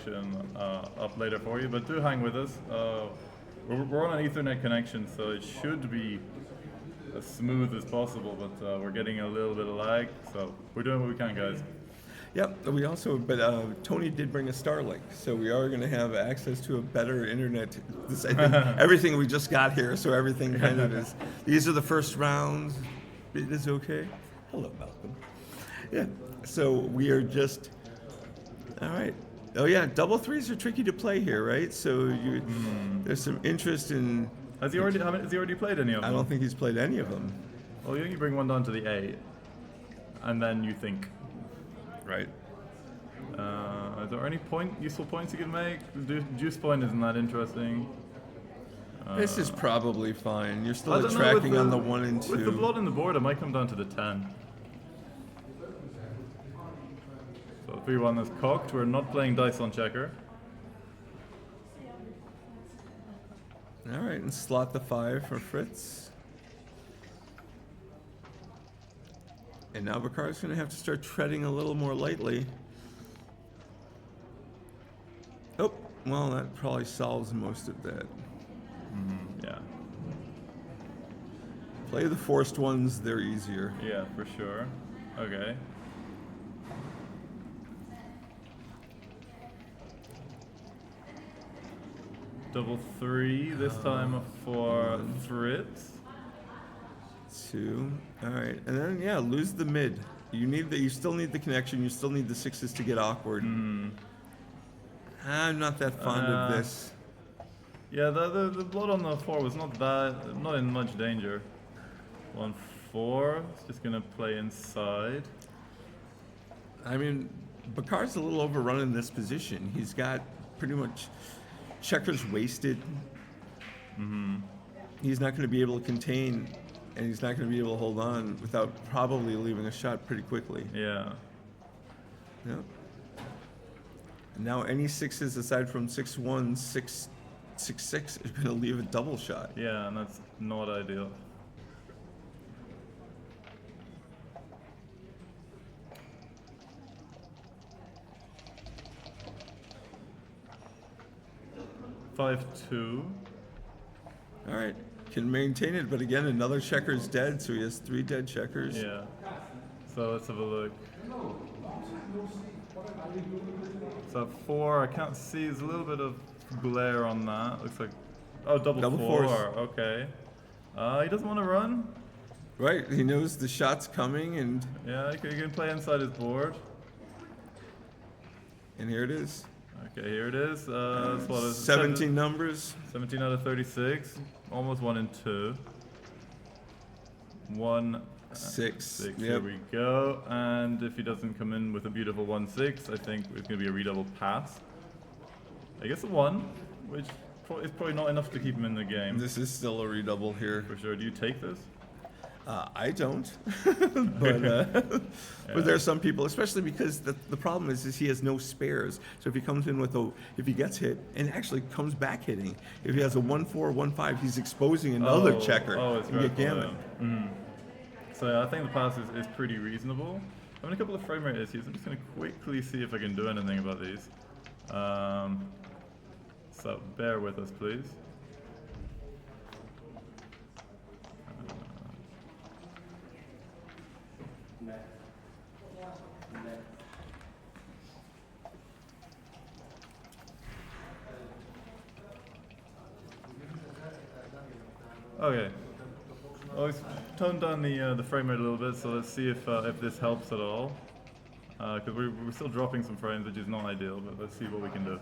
connection up later for you, but do hang with us. We're on an Ethernet connection, so it should be as smooth as possible, but we're getting a little bit of lag, so we're doing what we can, guys. Yep, we also, but Tony did bring a Starlink, so we are going to have access to a better internet. I think everything we just got here, so everything kind of is. These are the first rounds. It is okay. Hello, Malcolm. Yeah, so we are just, all right. Oh yeah, double threes are tricky to play here, right? So there's some interest in. Has he already played any of them? I don't think he's played any of them. Well, you bring one down to the 8, and then you think. Right. Is there any useful points you can make? Juice point isn't that interesting. This is probably fine. You're still tracking on the 1 and 2. With the blood in the board, it might come down to the 10. So 3-1 is cocked. We're not playing dice on checker. All right, and slot the 5 for Fritz. And now Bakar's going to have to start treading a little more lightly. Oh, well, that probably solves most of that. Yeah. Play the forced ones, they're easier. Yeah, for sure. Okay. Double 3, this time for Fritz. 2. All right, and then yeah, lose the mid. You still need the connection. You still need the 6s to get awkward. I'm not that fond of this. Yeah, the blood on the 4 was not in much danger. 1-4, it's just gonna play inside. I mean, Bakar's a little overrun in this position. He's got pretty much checkers wasted. He's not going to be able to contain. And he's not going to be able to hold on without probably leaving a shot pretty quickly. Yeah. Yep. And now any 6s aside from 6-1, 6-6 are going to leave a double shot. Yeah, and that's not ideal. (5-2). All right. Can maintain it, but again, another checker's dead, so he has 3 dead checkers. Yeah. So let's have a look. So 4, I can't see. There's a little bit of glare on that. Looks like, double 4. Okay. He doesn't want to run. Right. He knows the shot's coming, and yeah, he can play inside his board. And here it is. Okay, here it is. 17 numbers. 17 out of 36. Almost 1 and 2. 1, 6. Yep. Here we go. And if he doesn't come in with a beautiful 1-6, I think it's going to be a redouble pass. I guess a 1, which is probably not enough to keep him in the game. This is still a redouble here. For sure. Do you take this? I don't, but there are some people, especially because the problem is he has no spares. So if he comes in with if he gets hit and actually comes back hitting, if he has a 1-4, 1-5, he's exposing another checker and get gammon. So yeah, I think the pass is pretty reasonable. I'm in a couple of frame rate issues. I'm just going to quickly see if I can do anything about these. So bear with us, please. Okay. Well, we've toned down the frame rate a little bit, so let's see if this helps at all. Because we're still dropping some frames, which is not ideal, but let's see what we can do.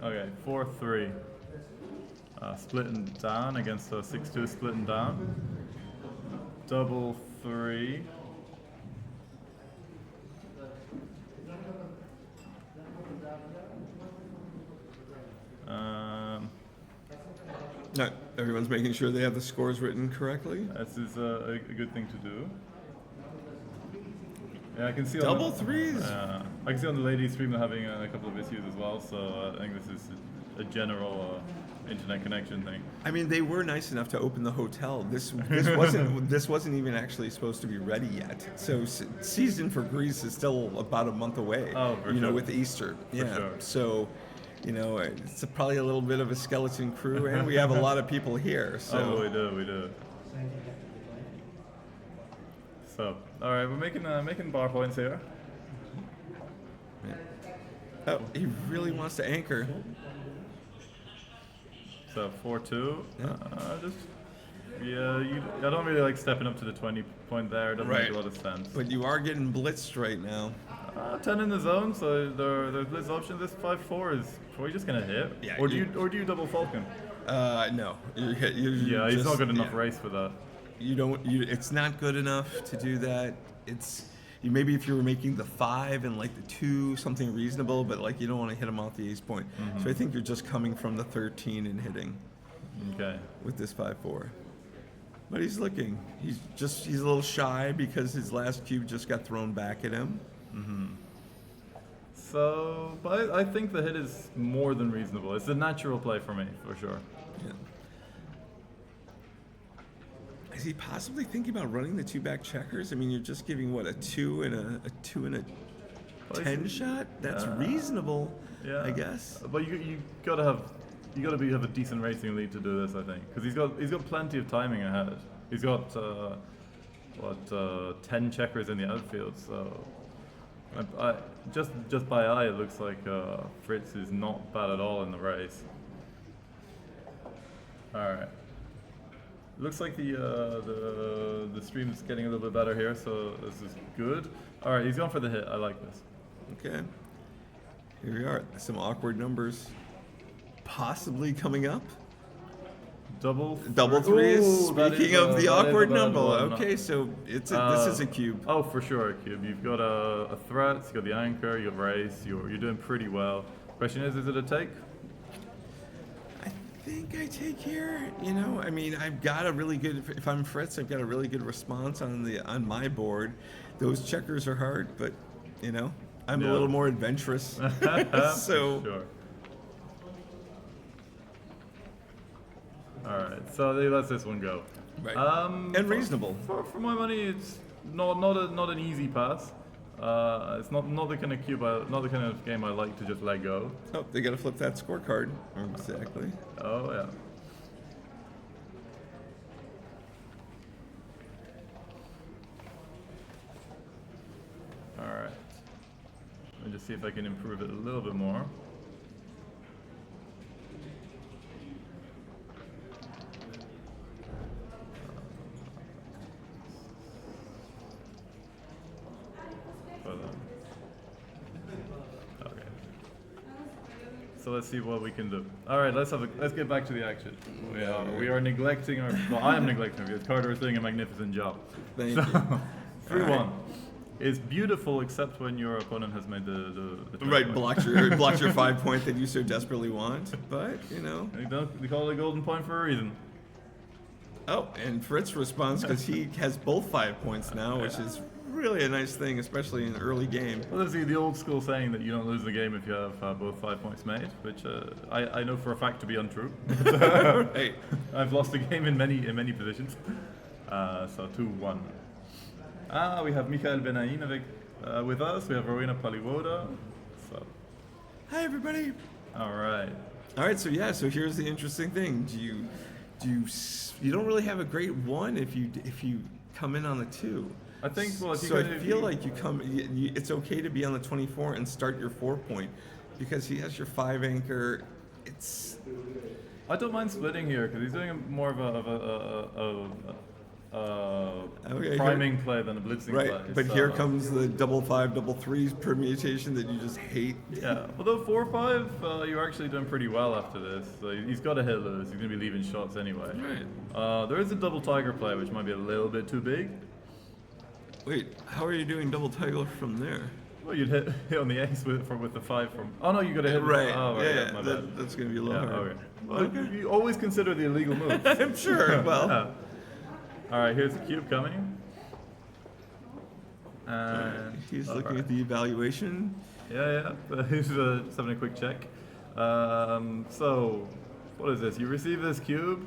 Okay, 4-3. Splitting down against a 6-2 splitting down. Double 3. No, everyone's making sure they have the scores written correctly. This is a good thing to do. Yeah, I can see Double on the, threes. I can see on the ladies stream they're having a couple of issues as well. So I think this is a general internet connection thing. I mean, they were nice enough to open the hotel. This wasn't even actually supposed to be ready yet. So season for Greece is still about a month away. Oh, for sure. With Easter. Yeah. Sure. So, it's probably a little bit of a skeleton crew, and we have a lot of people here. So. Oh, we do. So, all right, we're making bar points here. Oh, he really wants to anchor. So 4-2. Yeah. I don't really like stepping up to the 20 point there. It doesn't make Right. a lot of sense. But you are getting blitzed right now. 10 in the zone, so there's blitz option. This 5-4 is probably just gonna hit. Yeah, Or do you double falcon? No. Yeah, he's not good enough race for that. It's not good enough to do that. Maybe if you were making the 5 and like the 2, something reasonable, but like you don't want to hit him off the ace point. Mm-hmm. So I think you're just coming from the 13 and hitting. Okay. With this 5-4. But he's looking. He's a little shy because his last cube just got thrown back at him. Mm-hmm. So, but I think the hit is more than reasonable. It's a natural play for me, for sure. Yeah. Is he possibly thinking about running the 2-back checkers? I mean, you're just giving a 2 and a 2 and a 10 shot. That's reasonable, yeah. I guess. But you gotta have a decent racing lead to do this, I think, because he's got plenty of timing ahead. He's got 10 checkers in the outfield. So, just by eye, it looks like Fritz is not bad at all in the race. All right. Looks like the stream is getting a little bit better here, so this is good. All right, he's going for the hit. I like this. Okay. Here we are. Some awkward numbers possibly coming up. Double threes. Ooh, Speaking of the awkward number. one. Okay, so this is a cube. Oh, for sure, a cube. You've got a threat, you've got the anchor, you got race, you're doing pretty well. Question is it a take? I think I take here. I mean, I've got a really good. If I'm Fritz, I've got a really good response on my board. Those checkers are hard, but I'm a little more adventurous. So. Sure. All right, so they let this one go. Right. And reasonable. For my money, it's not an easy pass. It's not the kind of not the kind of game I like to just let go. Oh, they got to flip that scorecard. Exactly. Oh yeah. All right. Let me just see if I can improve it a little bit more. Okay. So let's see what we can do. All right, let's get back to the action. We are neglecting I am neglecting because Carter is doing a magnificent job. Thank you. 3-1. Right. It's beautiful except when your opponent has made the right, blocked your 5 point that you so desperately want. But They call it a golden point for a reason. Oh, and Fritz responds because he has both 5 points now, which is really a nice thing, especially in an early game. Well, there's the old school saying that you don't lose the game if you have both 5 points made, which I know for a fact to be untrue. Right. I've lost the game in many positions. So 2-1. We have Mikhail Benayin with us. We have Rowena Paliwoda. So. Hi, everybody. All right. So here's the interesting thing. You don't really have a great 1 if you come in on the 2. I think. Well, if you so I feel like it's okay to be on the 24 and start your 4 point because he has your 5 anchor. I don't mind splitting here because he's doing more of a priming play than a blitzing play. Right, but here comes the double 5, double 3 permutation that you just hate. Yeah, although 4-5, you're actually doing pretty well after this. So he's got to hit loose. He's going to be leaving shots anyway. Right. There is a double tiger play, which might be a little bit too big. Wait, how are you doing double tiger from there? Well, you'd hit on the ace with the 5 from. Oh no, you got to hit. Right. Oh, right, yeah, my bad. That's going to be a little hard. Okay. Well, you always consider the illegal moves. I'm sure. Well. Yeah. All right, here's the cube coming. And He's looking at the evaluation. Yeah. He's just having a quick check. So, what is this? You receive this cube.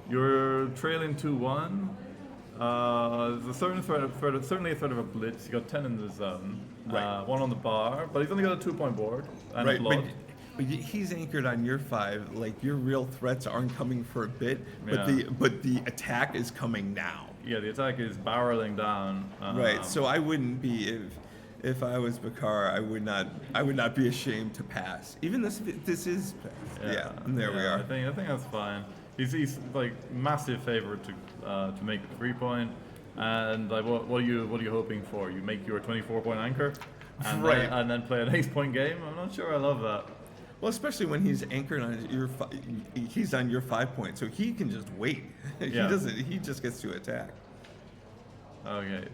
You're trailing 2-1. There's a certain certainly a threat of a blitz. You got 10 in the zone. Right. 1 on the bar, but he's only got a 2-point board and Right, a blood. but he's anchored on your 5. Like your real threats aren't coming for a bit, Yeah. but the attack is coming now. Yeah, the attack is barreling down. Right. So I wouldn't be if I was Bakar, I would not be ashamed to pass. Even this is pass. Yeah. And there we are. I think that's fine. He's like massive favorite to make the 3-point, and like what are you hoping for? You make your 24-point anchor, and Right. then play an 8-point game. I'm not sure I love that. Well, especially when he's anchored on he's on your 5-point, so he can just wait. Yeah. He just gets to attack. Okay,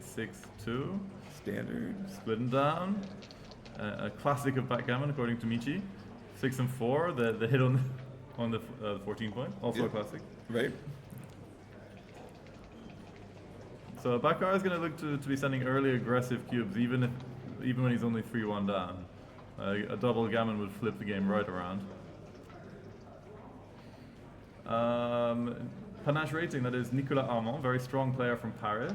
6-2, Standard. splitting down. A classic of backgammon, according to Michi. 6 and 4, the hit on the 14-point, also Yeah. a classic. Right. So Bakar is going to look to be sending early aggressive cubes, even when he's only 3-1 down. A double gammon would flip the game right around. Panache rating, that is Nicolas Armand, very strong player from Paris.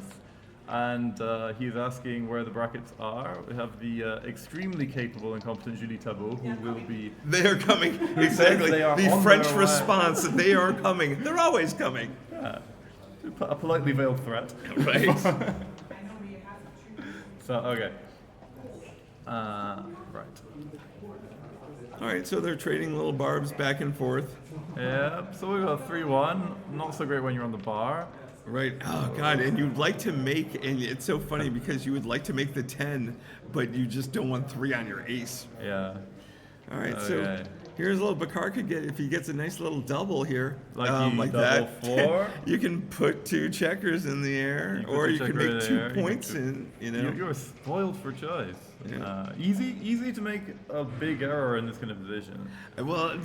And he's asking where the brackets are. We have the extremely capable and competent Julie Tabot, who will be... They are coming. Exactly. They are The on French their way. response, they are coming. They're always coming. A politely veiled threat. Right. So, okay. Right. All right, so they're trading little barbs back and forth. Yeah, so we got 3-1. Not so great when you're on the bar. Right. Oh, God. And you'd like to make, and it's so funny because you would like to make the 10, but you just don't want 3 on your ace. Yeah. All right, Okay. so here's a little Bakar could get, if he gets a nice little double here, Like like double that. 4. You can put 2 checkers in the air, put or two you can checker in make the 2 air, you can points do- in, you know. You're spoiled for choice. Yeah. Easy to make a big error in this kind of position. Well,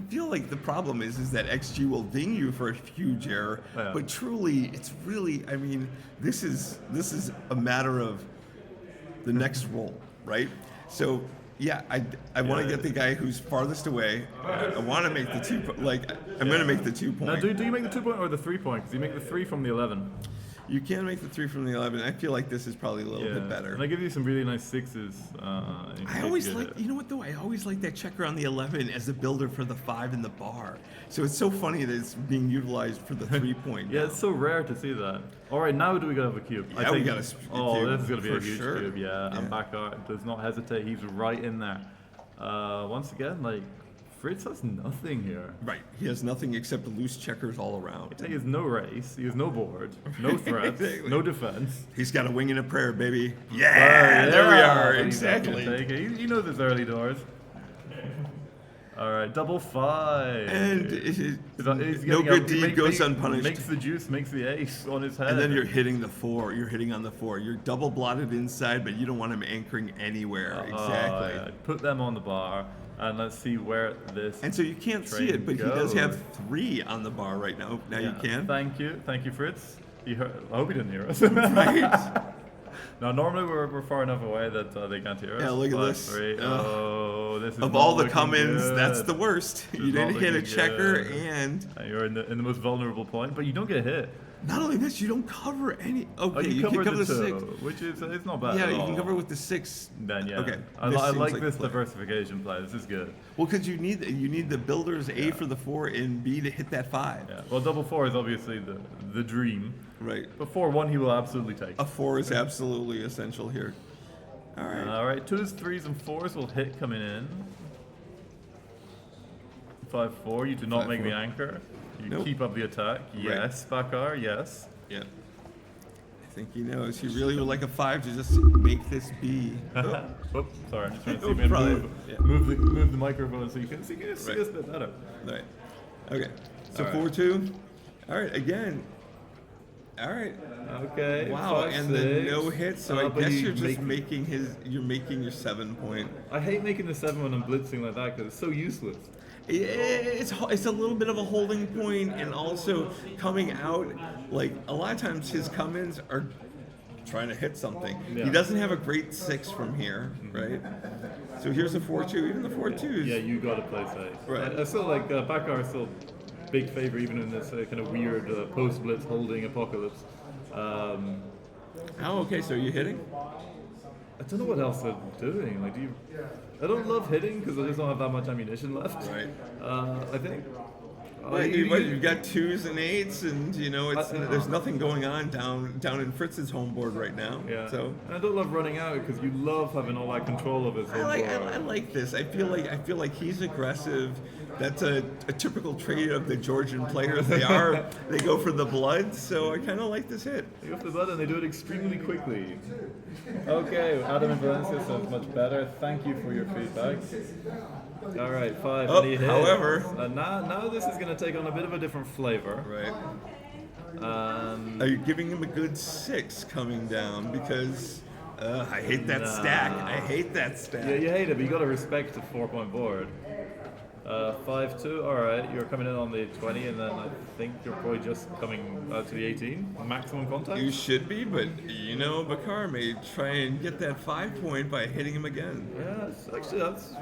feel like the problem is that XG will ding you for a huge error, Yeah. but truly, it's really, I mean, this is a matter of the next roll, right? So, yeah, I want to get the guy who's farthest away. I want to make the 2, I'm going to make the 2 Now, point. do you make the 2-point or the 3-point? Because you make the 3 from the 11. You can make the 3 from the 11. I feel like this is probably a little bit better. And I give you some really nice 6s. I always like, you know what though? I always like that checker on the 11 as a builder for the 5 in the bar. So it's so funny that it's being utilized for the 3-point. Yeah, it's so rare to see that. All right, now do we gotta have a cube? Yeah, we got a cube, this is gonna be a for huge sure. cube. Yeah, and Bakar does not hesitate. He's right in there. Once again, like Fritz has nothing here. Right. He has nothing except loose checkers all around. He has no race. He has no board. No threats. Exactly. No defense. He's got a wing and a prayer, baby. Yeah, There we are. but he's not gonna Exactly. take it. He knows his early doors. All right, double 5. And He's no getting good out- deed goes unpunished. Makes the juice, makes the ace on his head. And then you're hitting the 4. You're hitting on the 4. You're double blotted inside, but you don't want him anchoring anywhere. Exactly. Yeah. Put them on the bar, and let's see where this. And so you can't see train it, but he does goes. have 3 on the bar right now. Now you can. Thank you, Fritz. He heard, I hope he didn't hear us. Right? Now, normally we're far enough away that they can't hear us. Yeah, look at 5, this. 3. Oh, this is Of not all the looking come-ins, good. that's the worst. This You is not didn't hit a looking checker, good. and You're in the most vulnerable point, but you don't get hit. not only this, you don't cover any. Okay, Oh, you can cover cover the the 2, 6. which is it's not bad. Yeah, at you can all. cover with the 6. Then yeah. Okay. I this like seems this play. diversification play. This is good. Well, because you need the builders A for the 4 and B to hit that 5. Yeah. Well, double 4 is obviously the dream. Right. But 4-1 he will absolutely take. A 4 is absolutely essential here. All right. All right, 2s, 3s, and 4s will hit coming in. 5-4. You do not make 5-4. the anchor. You Nope. keep up the attack. Yes, Bakar. Yes. Yeah. I think he knows. He really would like a 5 to just make this be. Oh. Oops, sorry. I'm just trying to see No if I can problem. Yeah. move the microphone so you can see us Right. a bit better. Right. Okay. So All right. 4-2. All right. Again. All right. Okay. Wow. 5, And 6. the no hit. So I but guess you you're just make- making your 7-point. I hate making the 7 when I'm blitzing like that because it's so useless. It's a little bit of a holding point, and also coming out, like a lot of times his come-ins are trying to hit something. Yeah. He doesn't have a great 6 from here, right? So here's a 4-2. Even the 4-2s. Yeah, you got to play safe. Right. I still like Bakar is still big favor even in this kind of weird post blitz holding apocalypse. Oh, okay. So you're hitting? I don't know what else they're doing. Like, I don't love hitting because I just don't have that much ammunition left. Right. I think. You've got 2s and 8s, and there's nothing going on down in Fritz's home board right now. Yeah. So and I don't love running out because you love having all that control of his home board. I like this. I feel like he's aggressive. That's a typical trait of the Georgian players. They go for the blood. So I kind of like this hit. They go for the blood and they do it extremely quickly. Okay, Adam in Valencia sounds much better. Thank you for your feedback. All right, 5. Any hits? However, now this is going to take on a bit of a different flavor. Right. Are you giving him a good 6 coming down? Because I hate that stack. I hate that stack. Yeah, you hate it, but you got to respect the 4-point board. 5-2. All right, you're coming in on the 20, and then I think you're probably just coming to the 18 maximum contact. You should be, but Bakar may try and get that 5-point by hitting him again. Yeah, that's.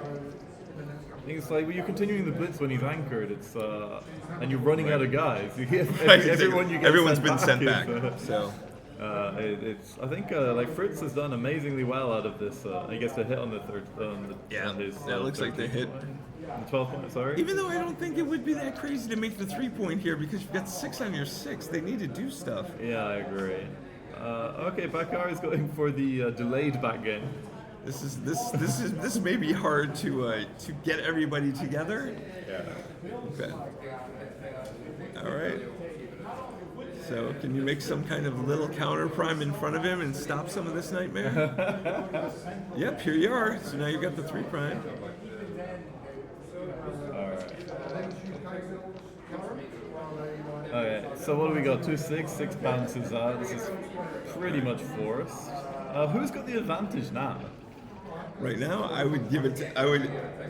I think it's like when you're continuing the blitz when he's anchored. It's and you're running out of guys. Everyone's been sent back. So. I think like Fritz has done amazingly well out of this. He gets a hit on the third. That looks like the hit. The 12 point, sorry. Even though I don't think it would be that crazy to make the 3-point here because you've got 6 on your 6. They need to do stuff. Yeah, I agree. Okay, Bakar is going for the delayed back game. This may be hard to get everybody together. Yeah. Okay. All right. So can you make some kind of little counter prime in front of him and stop some of this nightmare? Yep, here you are. So now you've got the 3 prime. Okay, so what do we got? 2-6, 6 bounces out. This is pretty much forced. Who's got the advantage now? Right now, I would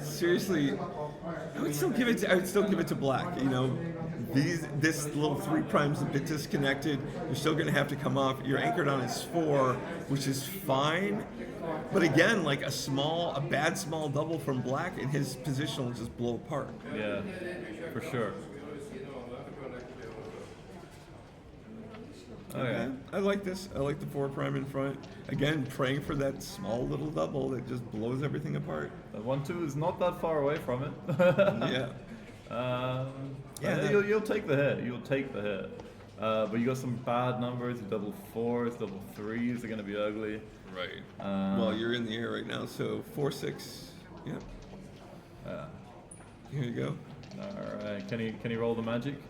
still give it to Black. This little 3 prime's a bit disconnected. You're still going to have to come off. You're anchored on his 4, which is fine. But again, like a bad small double from Black, and his position will just blow apart. Yeah, for sure. Okay. I like this. I like the 4 prime in front. Again, praying for that small little double that just blows everything apart. The 1-2 is not that far away from it. Yeah. You'll take the hit. You'll take the hit. But you got some bad numbers. Double 4s, double 3s are going to be ugly. Right. Well, you're in the air right now, so 4-6. Yep. Here you go. All right. Can he roll the magic?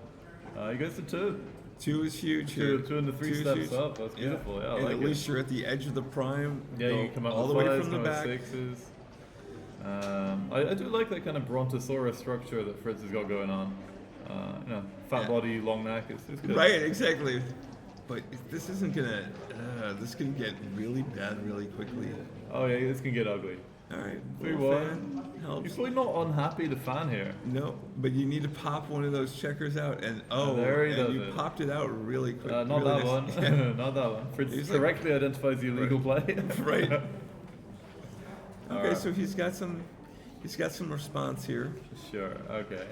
He goes to 2. 2 is huge here. 2 and the 3 steps up. That's beautiful. Yeah, I like at least you're at the edge of the prime. Yeah, you come up all with the way 5s, from the back. 6s. I do like that kind of Brontosaurus structure that Fritz has got going on. Fat body, long neck. It's good. Right, exactly. But this isn't gonna. This can get really bad really quickly. Oh yeah, this can get ugly. All right. 3-1. Helps. You're probably not unhappy to fan here. No, but you need to pop one of those checkers out, and there he does you it. Popped it out really quick. Not really that nice. one. Not that one. Fritz correctly identifies the illegal play. Right. Okay, right. so he's got some response here. Sure. Okay.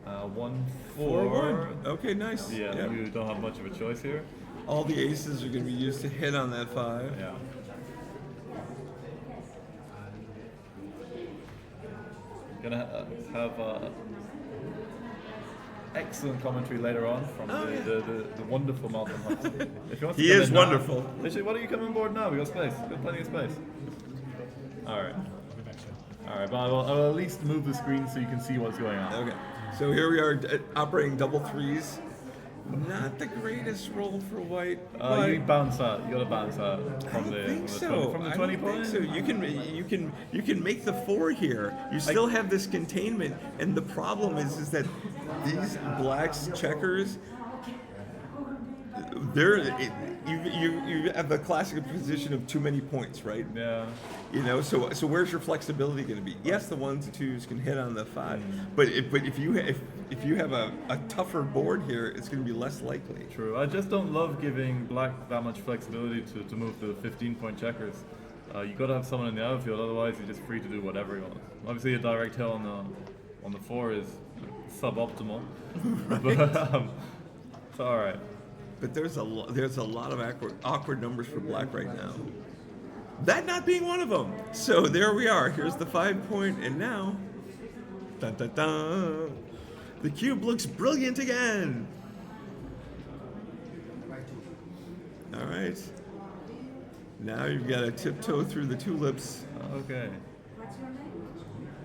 1-4. 4-1. Okay, nice. Yeah, you don't have much of a choice here. All the aces are going to be used to hit on that 5. Yeah. Gonna have excellent commentary later on from the wonderful Malcolm Hudson. If he wants to He come is in wonderful. Now, actually, why don't you come on board now? We got space. We got plenty of space. All right. All right, but I'll at least move the screen so you can see what's going on. Okay. So here we are operating double 3s. Not the greatest roll for white. You bounce out. You got to bounce out from the 20 point. So you can make the 4 here. You still have this containment, and the problem is that these Black's checkers, you have the classic position of too many points, right? Yeah. You know, so where's your flexibility going to be? Yes, the 1s and 2s can hit on the 5, but if you have a tougher board here, it's going to be less likely. True. I just don't love giving black that much flexibility to move the 15-point checkers. You got to have someone in the outfield, otherwise you're just free to do whatever you want. Obviously, a direct hit on the 4 is suboptimal, Right. but it's all right. But there's a lot of awkward numbers for black right now. That not being one of them. So there we are. Here's the 5-point, and now, dun dun dun, the cube looks brilliant again. All right. Now you've got to tiptoe through the tulips. Okay.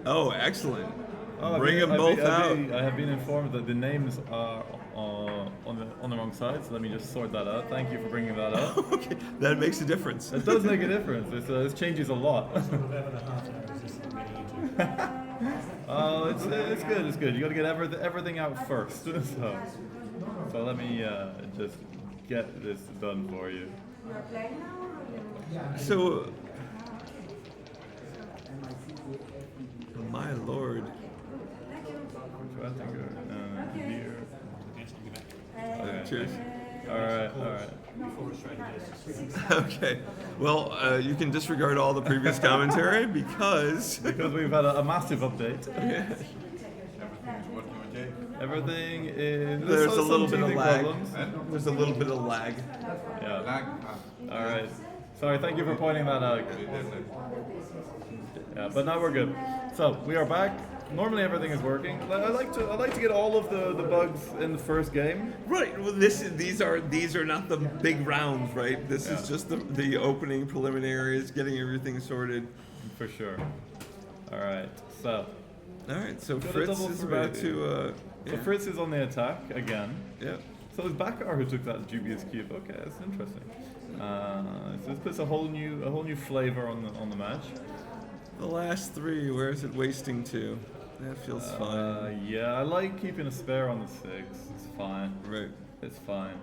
Oh, excellent. Oh, Bring them both out. I have been informed that the names are on the wrong side, so let me just sort that out. Thank you for bringing that up. Okay, that makes a difference. It does make a difference. This changes a lot. Oh, it's good. It's good. You got to get everything out first. So let me just get this done for you. So, my lord. Rattinger, here. Okay. Cheers. All right. Okay. Well, you can disregard all the previous commentary because We've had a massive update. Everything is. there's a some little bit of teething lag. problems. There's a little bit of lag. Yeah. All right. Sorry. Thank you for pointing that out. Yeah, but now we're good. So we are back. Normally everything is working. I like to get all of the bugs in the first game. Right. Well, these are not the big rounds, right? This is just the opening preliminaries, getting everything sorted. For sure. All right. So. All right. So Got a Fritz double is three. about to. So Fritz is on the attack again. Yeah. So it's Bakar who took that dubious cube. Okay, that's interesting. So this puts a whole new flavor on the match. The last 3. Where is it wasting to? That feels fine. Yeah, I like keeping a spare on the 6. It's fine. Right. It's fine.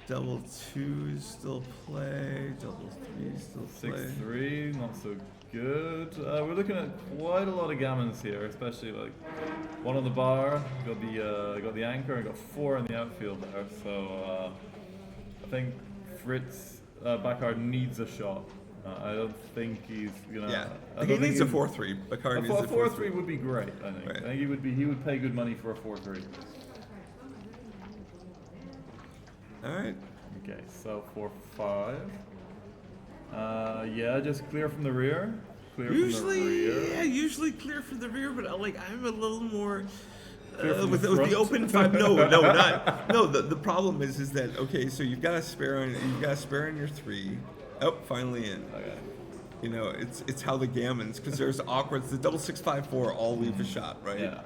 Double 2s still play. Double 3s still play. 6-3, not so good. We're looking at quite a lot of gammons here, especially like 1 on the bar. Got the anchor. And got 4 in the outfield there. So I think Fritz Bakar needs a shot. I don't think he's gonna. Yeah, he needs a 4-3. Bakar needs a 4-3 would be great. I think. Right. I think he would pay good money for a 4-3. All right. Okay, so 4-5. Yeah, just clear from the rear. Usually clear from the rear, but I'm a little more. With the front? open 5, no. The problem is that okay, so you've got a spare on your 3. Oh, finally in. Okay. You know, it's how the gammons, because there's awkward. The double 6-5-4 all leave a shot, right? Yeah.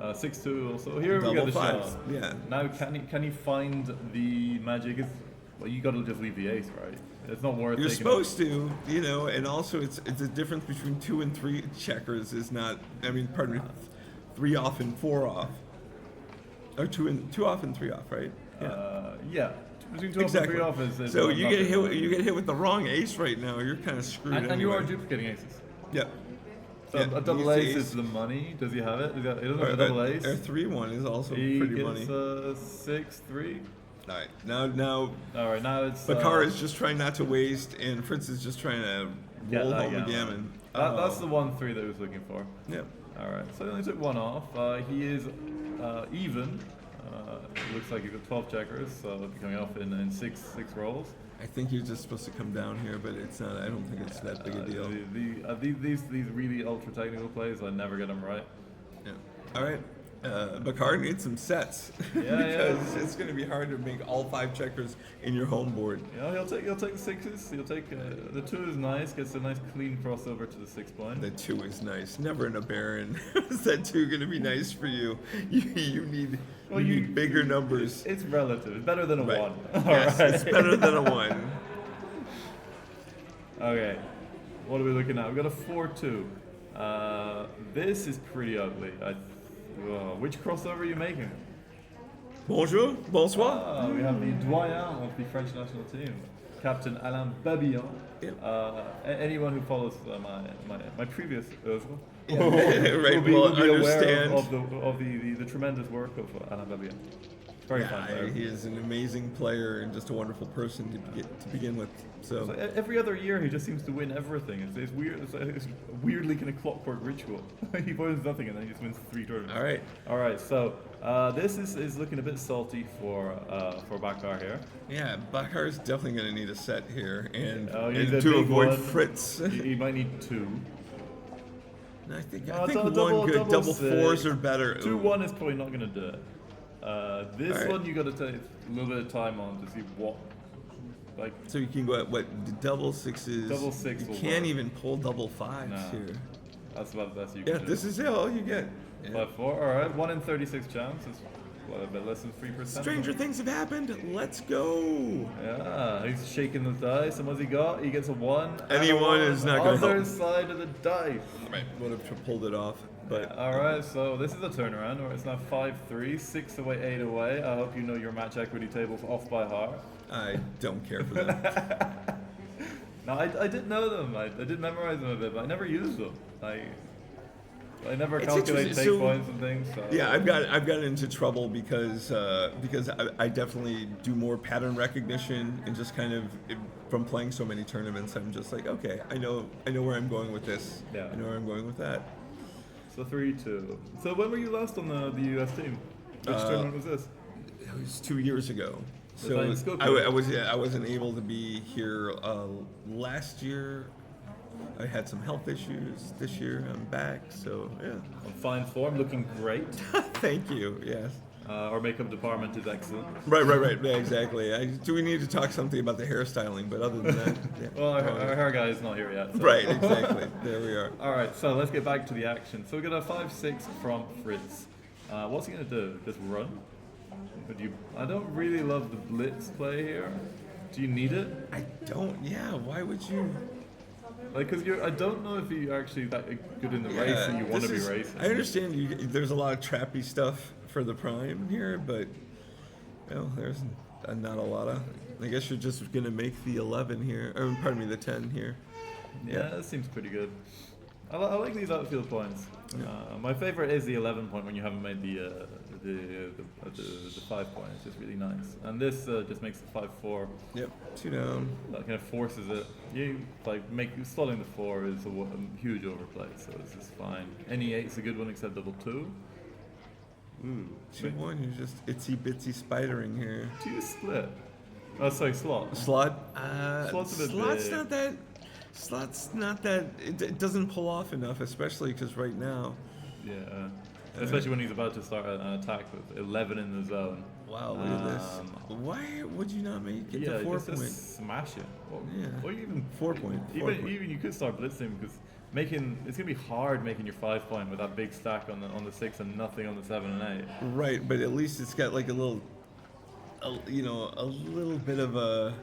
6-2 also. Here we Double got the fives, shot. yeah. Now can he find the magic? Well, you got to just leave the ace, right? It's not worth. You're taking supposed to, you know, and also it's the difference between 2 and 3 checkers is not. I mean, pardon me, 3 off and 4 off, or 2 off and 3 off, right? Yeah. Between 2 Exactly. off and 3 off is So you nothing. get hit with the wrong ace right now. You're kind of screwed. And you are anyway. duplicating aces. Yep. So Yeah, a double he's the ace ace. is the money. Does he have it? He doesn't Or have a double ace. Our 3-1 is also He pretty gets money. 6-3. All right, now All right, now it's. Bakar is just trying not to waste, and Fritz is just trying to roll home the gammon. That's the 1-3 that he was looking for. Yep. All right, so he only took 1 off. He is even. It looks like he's got 12 checkers, so he'll be coming off in six rolls. I think you're just supposed to come down here, but it's not. I don't think it's that big a deal. These really ultra technical plays, I never get them right. Yeah. All right. Bakar needs some sets because it's going to be hard to make all 5 checkers in your home board. Yeah, he'll take the 6s. He'll take the 2 is nice. Gets a nice clean crossover to the 6 point. The 2 is nice. Never in a Baron is that 2 going to be nice for you. You need bigger numbers. It's relative. It's better than a 1. Yes, right. it's better than a 1. Okay, what are we looking at? We've got a 4-2. This is pretty ugly. Which crossover are you making? Bonjour, bonsoir. We have the doyen of the French national team, Captain Alain Babillon. Yep. Anyone who follows my previous oeuvre Right, will be will aware understand. of the tremendous work of Alain Babillon. Very fun player. He is an amazing player and just a wonderful person to begin with. So So every other year he just seems to win everything. It's weird. It's a weirdly kind of clockwork ritual. He wins nothing and then he just wins 3 tournaments. All right. So this is looking a bit salty for Bakar here. yeah, Bakar is definitely going to need a set here, and, He needs a to big avoid one. Fritz. He might need 2. I think double one good double six. fours are better. 2-1 is probably not going to do it. This All right. one you got to take a little bit of time on to see what. Like, So you can go at what the double sixes. Double six You will can't work. even pull double fives Nah. here. that's about the best you Yeah, can do. this is all you get. Yeah. 5-4. All right, 1 in 36 chance is what, a bit less than 3%. Stranger things have happened. Let's go. Yeah, he's shaking the dice, and what's he got? He gets a 1. and Any a one is not gonna Other help. side of the dice. Right. Would have pulled it off, but All right, so this is a turnaround where it's now 5-3, 6 away, 8 away. I hope you know your match equity tables off by heart. I don't care for them. No, I did know them. I did memorize them a bit, but I never used them. I never It's calculate interesting. take So- points and things. So. Yeah, I've got into trouble because I definitely do more pattern recognition and just kind of from playing so many tournaments, I'm just like, okay, I know where I'm going with this. Yeah. I know where I'm going with that. So 3-2. So when were you last on the US team? Which tournament was this? It was 2 years ago. Was that in So Skopje? I wasn't able to be here last year. I had some health issues. This year I'm back. So yeah. On fine form, looking great. Thank you. Yes. Our makeup department is excellent. Right. Yeah, exactly. Do we need to talk something about the hairstyling? But other than that, yeah. Well, our hair guy is not here yet. So. Right. Exactly. There we are. All right, so let's get back to the action. So we got a 5-6 from Fritz. What's he gonna do? Just run? I don't really love the blitz play here. Do you need it? I don't. Yeah. Why would you? Like, cause I don't know if you're actually that good in the race and you want to be racing. I understand there's a lot of trappy stuff for the prime here, but there's not a lot of. I guess you're just gonna make the 11 here, or pardon me, the 10 here. Yeah, that seems pretty good. I like these outfield points. My favorite is the 11 point when you haven't made the 5 point. It's just really nice. And this just makes it 5-4. Yep. 2 down. That kind of forces it. You slotting the 4 is a huge overplay, so this is fine. Any 8's a good one except double 2. Ooh. 2-1. You're just itsy bitsy spidering here. Do you split? Oh, sorry, slot. Slot. Slot's a bit slot's big. not that. Slot's not that. It doesn't pull off enough, especially because right now. Yeah. Especially when he's about to start an attack with 11 in the zone. Wow, look at this. Why would you not make it to 4 just point? smash it. Yeah. Or even 4 point. Even you could start blitzing because it's gonna be hard making your 5 point with that big stack on the 6 and nothing on the 7 and 8. Right, but at least it's got like a little bit of a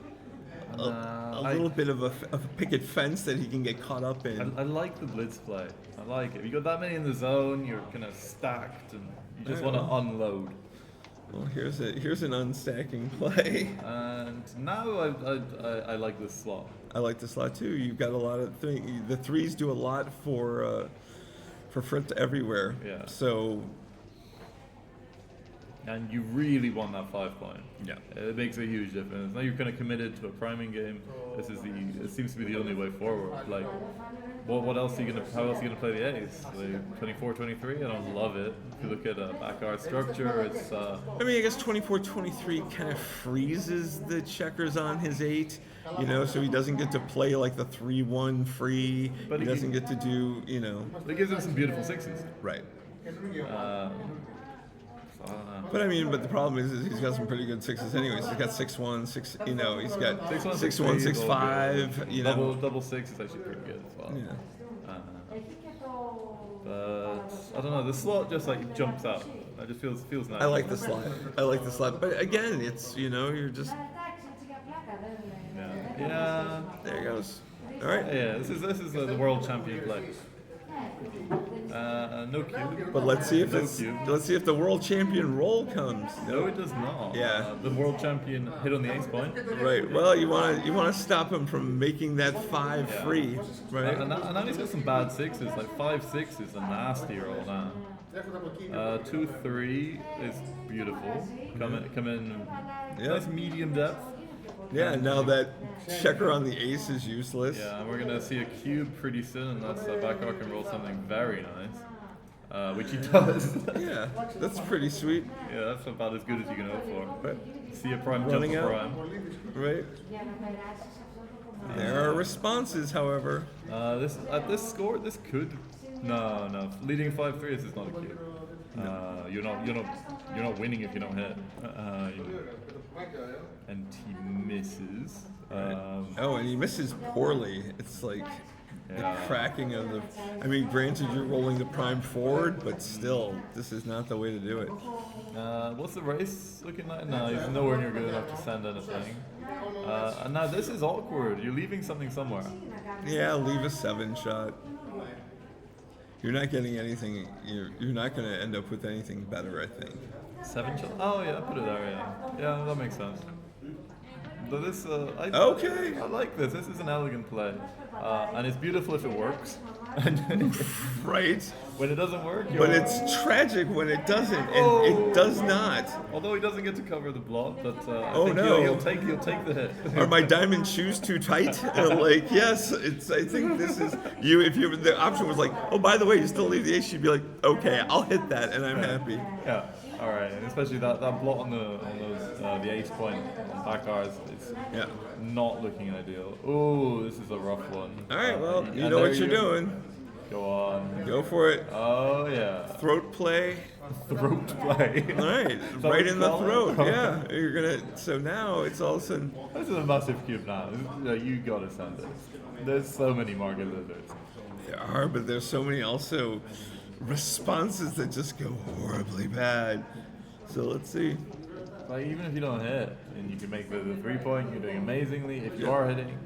little bit of a picket fence that he can get caught up in. I like the blitz play. I like it. If you got that many in the zone, you're kind of stacked and you just want to unload. Well, here's an unstacking play. And now I like this slot. I like the slot too. You've got a lot of things. The 3s do a lot for Fritz everywhere. Yeah. So. And you really want that 5 point. Yeah. It makes a huge difference. Now you're kind of committed to a priming game. It seems to be the only way forward. Like, what else are you gonna? How else are you gonna play the A's? Like 24-23. I don't love it. If you look at backyard structure, it's. I mean, I guess 24-23 kind of freezes the checkers on his 8. So he doesn't get to play like the 3-1 free. But he doesn't get to do. It gives him some beautiful 6s. Right. But I mean, the problem is he's got some pretty good 6s anyways. He's got 6-1, 6. He's got 6-1, 6-5. Double 6 is actually pretty good as well. Yeah. But I don't know. The slot just jumps out. It just feels nice. I like the slot. But again, it's you're just. Yeah. There it goes. All right. Yeah. This is the world champion play. No cube. But let's see if No it's cube. let's see if the world champion roll comes. No, it does not. Yeah. The world champion hit on the ace point. Right. Well, you want to stop him from making that 5 Yeah. free, right? And now he's got some bad sixes, like 5-6 is a nasty roll now. 2-3 is beautiful. Come in Yeah. nice medium depth. Yeah. Now that checker on the ace is useless. Yeah, and we're gonna see a cube pretty soon, unless Backar can roll something very nice, which he does. Yeah. That's pretty sweet, Yeah, that's about as good as you can hope for. right? See a prime Running jump a out. prime. Right. There are responses, however. This at this score, this could no leading 5-3. This is not a cube. You're not winning if you don't hit. And he misses. Oh, and he misses poorly. It's like the Yeah. cracking of the. I mean, granted, you're rolling the prime forward, but still, this is not the way to do it. What's the race looking like? No, he's nowhere near good enough to send anything. And now this is awkward. You're leaving something somewhere. Yeah, leave a 7 shot. You're not getting anything. You're not going to end up with anything better, I think. 7 shot. Oh yeah, put it there. Yeah, that makes sense. But this, Okay. I like this. This is an elegant play, and it's beautiful if it works. Right. When it doesn't work, But you're- it's tragic when it doesn't, and it does not. although he doesn't get to cover the block, but I Oh, think no. he'll take the hit. Are my diamond shoes too tight? Like, yes, it's. I think this is you. If you the option was like, oh, by the way, you still leave the ace, you'd be like, okay, I'll hit that, and I'm happy. Yeah. All right, and especially that block on those the ace point on Backar is Yeah. not looking ideal. Oh, this is a rough one. All right. Well, and you know there what you're doing. Go on. Go for it. Oh yeah. Throat play. Throat play. All right. Is that Right what in you the call it? throat. Yeah. You're gonna. So now it's all of a sudden. This is a massive cube now. You gotta send it. There's so many market lizards. There are, but there's so many also responses that just go horribly bad. So let's see. Like even if you don't hit and you can make the 3-point, you're doing amazingly. If you are hitting,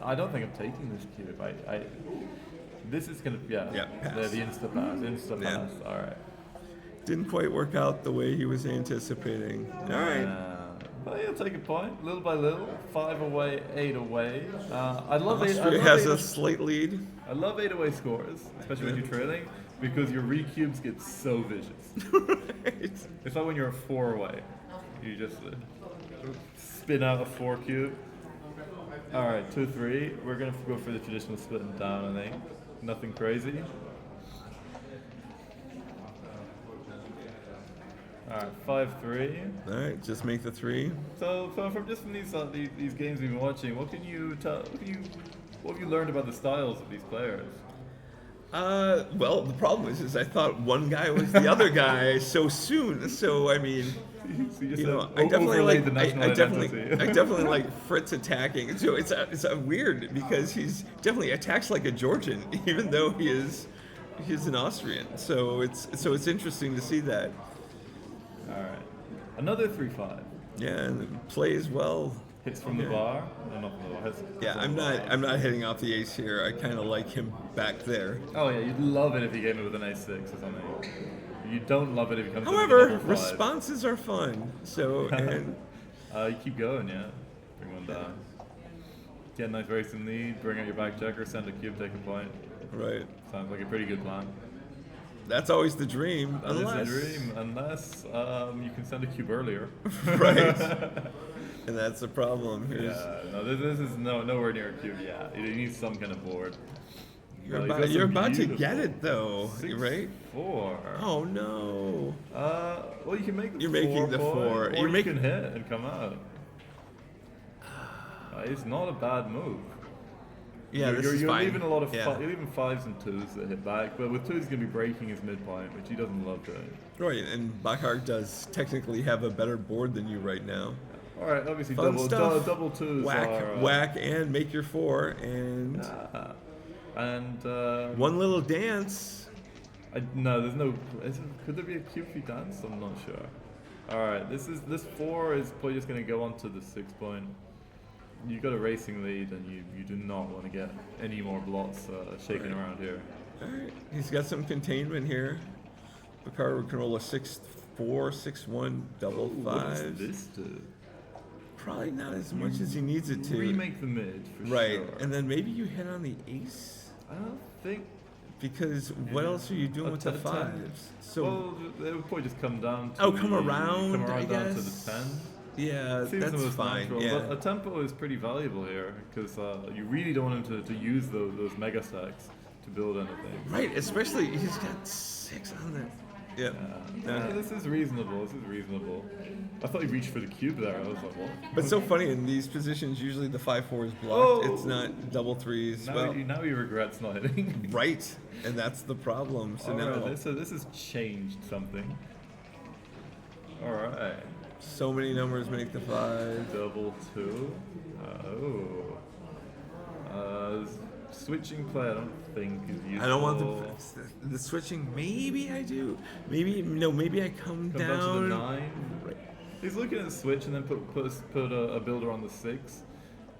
I don't think I'm taking this cube. This is gonna Yeah, pass. the insta pass. Yeah. All right. Didn't quite work out the way he was anticipating. All right. Well, you'll take a point, little by little. 5 away, 8 away. I love it. Austria has a slight lead. I love 8 away scores, especially when you're trailing, because your recubes get so vicious. Right. It's like when you're 4 away. You just spin out a 4 cube. All right, 2-3. We're gonna go for the traditional splitting down, I think. Nothing crazy. All right, 5-3. All right, just make the 3. So from these games we've been watching, what have you learned about the styles of these players? Well, the problem is I thought one guy was the other guy so soon. So I mean, So you just you know, have I definitely overlaid like the national I identity. definitely like Fritz attacking. So it's weird because he's definitely attacks like a Georgian, even though he's an Austrian. So it's interesting to see that. All right, another 3-5. Yeah, and plays well. Hits from the Yeah. bar. No, not from the bar. Hits Yeah, from the I'm bar. not hitting off the ace here. I kind of like him back there. Oh yeah, you'd love it if he came in with an ace-6 or something. You don't love it if he comes in with However, a double 5. responses are fun. So and You keep going, yeah. Bring one down. Get a nice racing lead. Bring out your back checker. Send a cube. Take a point. right. Sounds like a pretty good plan. That's always the dream. That is Unless, the dream, unless you can send a cube earlier. right. And that's the problem. Yeah, no, this is nowhere near a cube. Yeah, you need some kind of board. You're Well, about, you you're got some about to beautiful get it though, 6, right? 4. Oh no. Well, you can make the You're 4 making the point, 4. or You're you making- can hit and come out. It's not a bad move. Yeah, you're, this is you're fine. leaving a lot of yeah. you're leaving 5s and 2s that hit back, but with 2s he's gonna be breaking his midpoint, which he doesn't love doing. Right, and Bakhar does technically have a better board than you right now. All right, obviously Fun stuff. double 2s Whack, are whack, and make your 4, and and one little dance. no, there's no. Could there be a QP dance? I'm not sure. All right, this 4 is probably just gonna go onto the 6 point. You got a racing lead, and you do not want to get any more blots shaking around here. All right, he's got some containment here. Bakar can roll a 6-4, 6-1, double What does fives. this do? Probably not as much as he needs it to. Remake the mid, for Right, sure. and then maybe you hit on the ace. I don't think... Because what else are you doing with the 10. fives? So Well, they would probably just come down to... come around, I down to guess. the 10. yeah, Seems the that's most fine. natural, Yeah. but a tempo is pretty valuable here because you really don't want him to use those mega stacks to build anything. Right, especially he's got 6 on that. Yeah. Yeah, this is reasonable. This is reasonable. I thought he reached for the cube there. I was like, what? But it's so funny in these positions. Usually the 5-4 is blocked. Oh! It's not double threes. Now, Well, now he regrets not hitting. right, and that's the problem. So now Alright, this has changed something. Alright. so many numbers make the 5. Double 2. Switching play I don't think is useful. I don't want the switching. Maybe I do. Maybe no. Maybe I come Come down to the down. 9. Right. He's looking at the switch and then put a builder on the 6.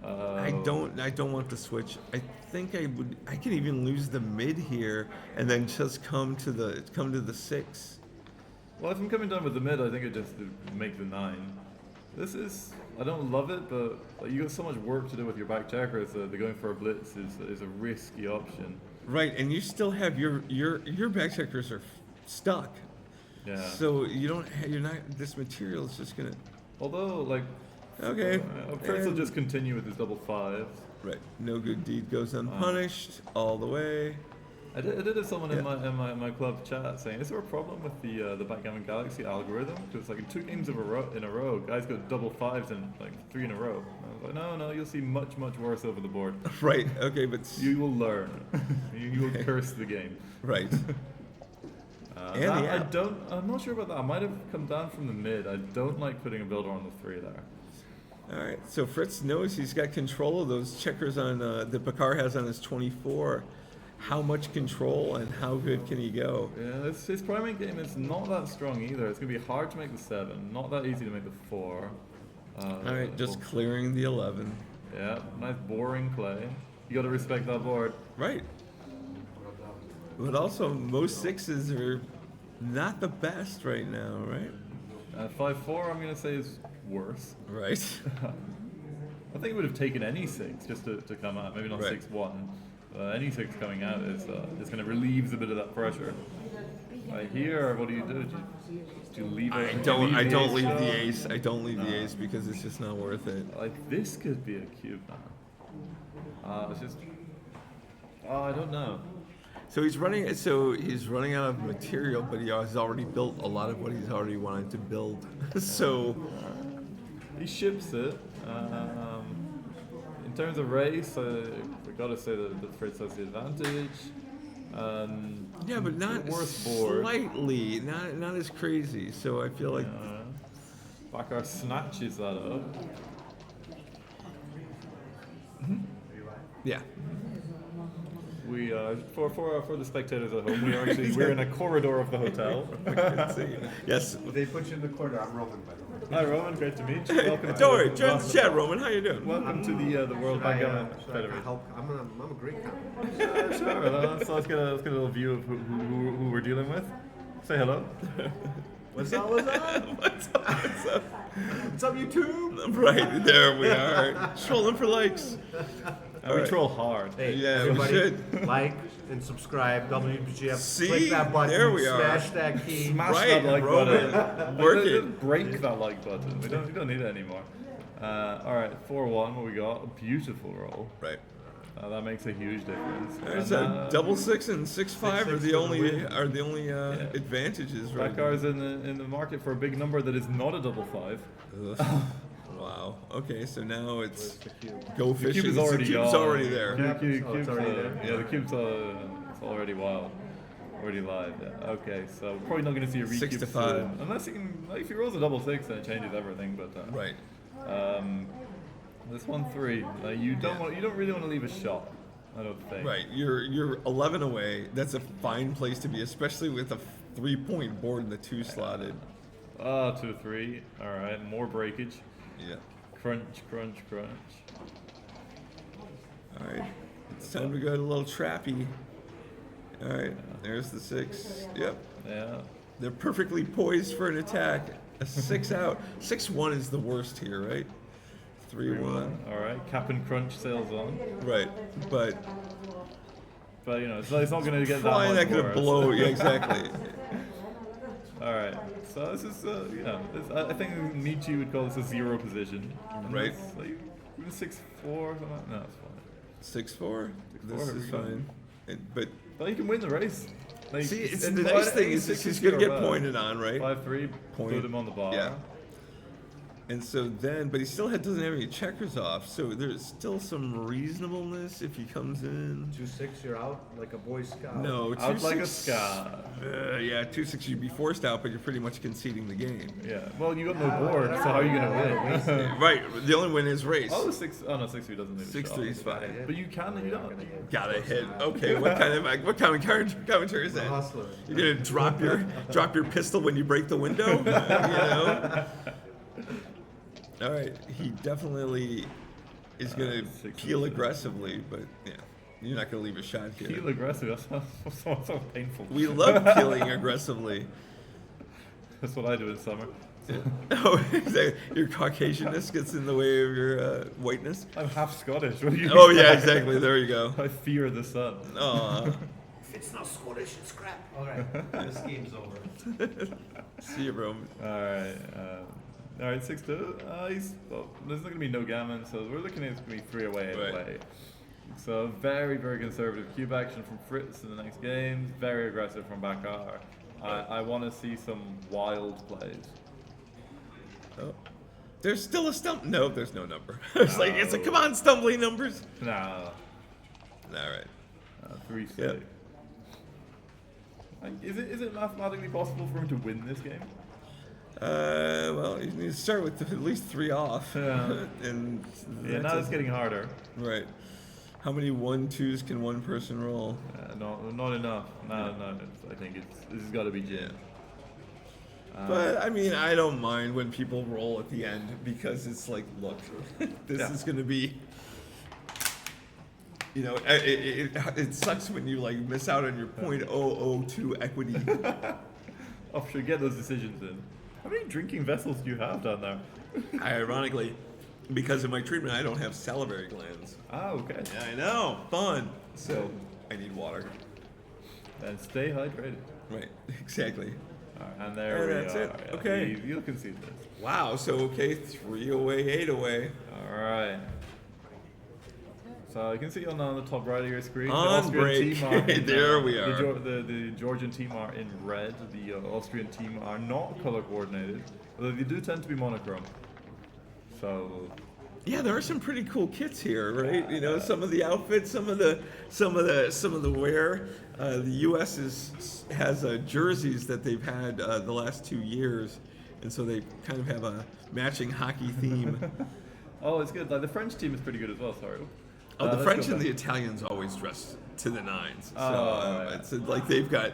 I don't want the switch. I think I could even lose the mid here and then just come to the 6. Well, if I'm coming down with the mid, I think I just make the 9. This is, I don't love it, but you got so much work to do with your back checkers that they're going for a blitz is a risky option. Right, and you still have your back checkers are stuck. Yeah. So you're not. This material is just gonna. Although, like, Okay. Fritz will and- just continue with his double 5s. Right. No good deed goes unpunished all the way. I did have someone in Yeah. my club chat saying, is there a problem with the Backgammon Galaxy algorithm? Because like in 2 games in a row, guys got double 5s and like 3 in a row. And I was like, no, you'll see much worse over the board. Right. Okay, but You will learn. you will curse the game. right. And That the app. I'm not sure about that. I might have come down from the mid. I don't like putting a builder on the 3 there. All right. So Fritz knows he's got control of those checkers on that Bakar has on his 24. How much control and how good can he go? Yeah, his priming game is not that strong either. It's going to be hard to make the 7. Not that easy to make the 4. All right, just clearing the 11. Yeah, nice boring play. You got to respect that board. Right. But also, most 6s are not the best right now, right? 5-4, I'm going to say is worse. Right. I think it would have taken any 6 just to come out. Maybe not Right. 6-1. Any 6 coming out is going to relieve a bit of that pressure. Here, what do? Do you leave it? I don't leave shot? the ace. I don't leave the ace because it's just not worth it. Like this could be a cube now. It's just. I don't know. So he's running. So he's running out of material, but he has already built a lot of what he's already wanted to build. So He ships it. In terms of race, I gotta say that Fritz has the advantage. yeah, but not worse board. slightly, not as crazy. So I feel like Bakar snatches that up. yeah. We for the spectators at home, we're in a corridor of the hotel. Yes. They put you in the corner. I'm Roman, by the way. Hi Roman, great to meet you. Welcome. Don't worry, join the chat, Roman. How you doing? Welcome to the World Backgammon Should I Federation. help? I'm a great guy. Sure. Let's get a little view of who we're dealing with. Say hello. What's up? What's up? What's up? What's up? What's up, YouTube? Right there we are, trolling for likes. We troll hard. Hey, Yeah, we everybody, should. like and subscribe. WBGF. See? Click that button. There we are. Smash that key. Smash Right, that like Roman. button. Work Just it. break that like button. We don't need it anymore. All right, 4-1. What we got? A beautiful roll. Right. That makes a huge difference. There's And, a double 6 and 6-5 are 6-6 the for only the win. advantages right Bakar's in the market for a big number that is not a double 5. Ugh. Wow. Okay, so now it's The cube. go The fishing. cube is already the cube's gone. already there. Yeah. Cube's Oh, it's already there? Yeah, the cube's it's already wild. Already live. Yeah. Okay, so probably not going to see a 6 recube to 5. soon. Unless he can, like, if he rolls a double 6, then it changes everything. But Right. this 1-3, you don't really want to leave a shot. I don't think. Right. You're 11 away. That's a fine place to be, especially with a 3-point board in the 2 slotted. 2-3. All right, more breakage. Yeah. Crunch, crunch, crunch. All right. It's time to go to a little trappy. All right, there's the 6. Yep. Yeah. They're perfectly poised for an attack. A 6 out. 6-1 is the worst here, right? 3-1. All right. Cap and crunch sails on. Right, but But you know, it's not going to get that probably much not going to worse. blow. Yeah, exactly. All right. So this is, you know, I think Nietzsche would call this a 0 position. And Right. that's, like, even 6-4 or something. No, it's fine. 6-4. This here is we go. fine. But But you can win the race. Like, see, it's and the by nice thing is 6 he's is going to your get bad. pointed on, right? 5-3, Point. put him on the bar. Yeah. And so then, but he still doesn't have any checkers off, so there's still some reasonableness if he comes in. 2-6, you're out like a Boy Scout. No, Out like a 2-6. ska. Yeah, 2-6 you'd be forced out, but you're pretty much conceding the game. Yeah. Well, you got no board, so how are you going to win? Right, the only win is race. Oh, 6. Oh no, 6-3 doesn't leave a 6-3 is shot. fine. But you can. You don't. Gotta hit. Okay, what kind of commentary is The that? hustler. You're gonna drop your pistol when you break the window? You know? All right, he definitely is gonna 6 peel aggressively, but yeah, you're not gonna leave a shot here. Feel aggressive. That's so painful. We love peeling aggressively. That's what I do in summer. Oh, exactly. Your Caucasianness gets in the way of your whiteness. I'm half Scottish. What do you Oh yeah, exactly. There you go. I fear the sun. Aw. If it's not Scottish, it's crap. Alright, this game's over. See you, Rome. All right, 6-2. Well, there's not going to be no gammon, so we're looking at it's going to be 3 away anyway. So very, very conservative cube action from Fritz in the next game. Very aggressive from Bakar. I want to see some wild plays. Oh. There's still a stump. No, there's no number. It's like, come on, stumbling numbers. Nah. All right. 3-6. Yep. Like, is it mathematically possible for him to win this game? Well, you need to start with at least 3 off. Yeah. And Yeah, now it's getting harder. right. How many 1-2s can one person roll? Not enough. No. I think this has got to be Jin. But I mean, I don't mind when people roll at the end because it's like, look, this is going to be. You know, it sucks when you like miss out on your .002 equity. Oh, sure, get those decisions in. How many drinking vessels do you have down there? Ironically, because of my treatment, I don't have salivary glands. Ah, okay. Yeah, I know, fun. So I need water. And stay hydrated. Right, exactly. All right, and there And we that's are. it. Yeah, Okay. You can see this. Wow. So okay, 3 away, 8 away. All right. So you can see on the top right of your screen, On the break. Austrian team are in, There we the are. The Georgian team are in red. The Austrian team are not color coordinated, although they do tend to be monochrome. So Yeah, there are some pretty cool kits here, right? You know, some of the outfits, some of the wear. The U.S. has jerseys that they've had the last 2 years, and so they kind of have a matching hockey theme. oh, it's good. Like the French team is pretty good as well. Sorry. Oh, the let's French go and the back. Italians always dress to the nines. So Yeah. it's like they've got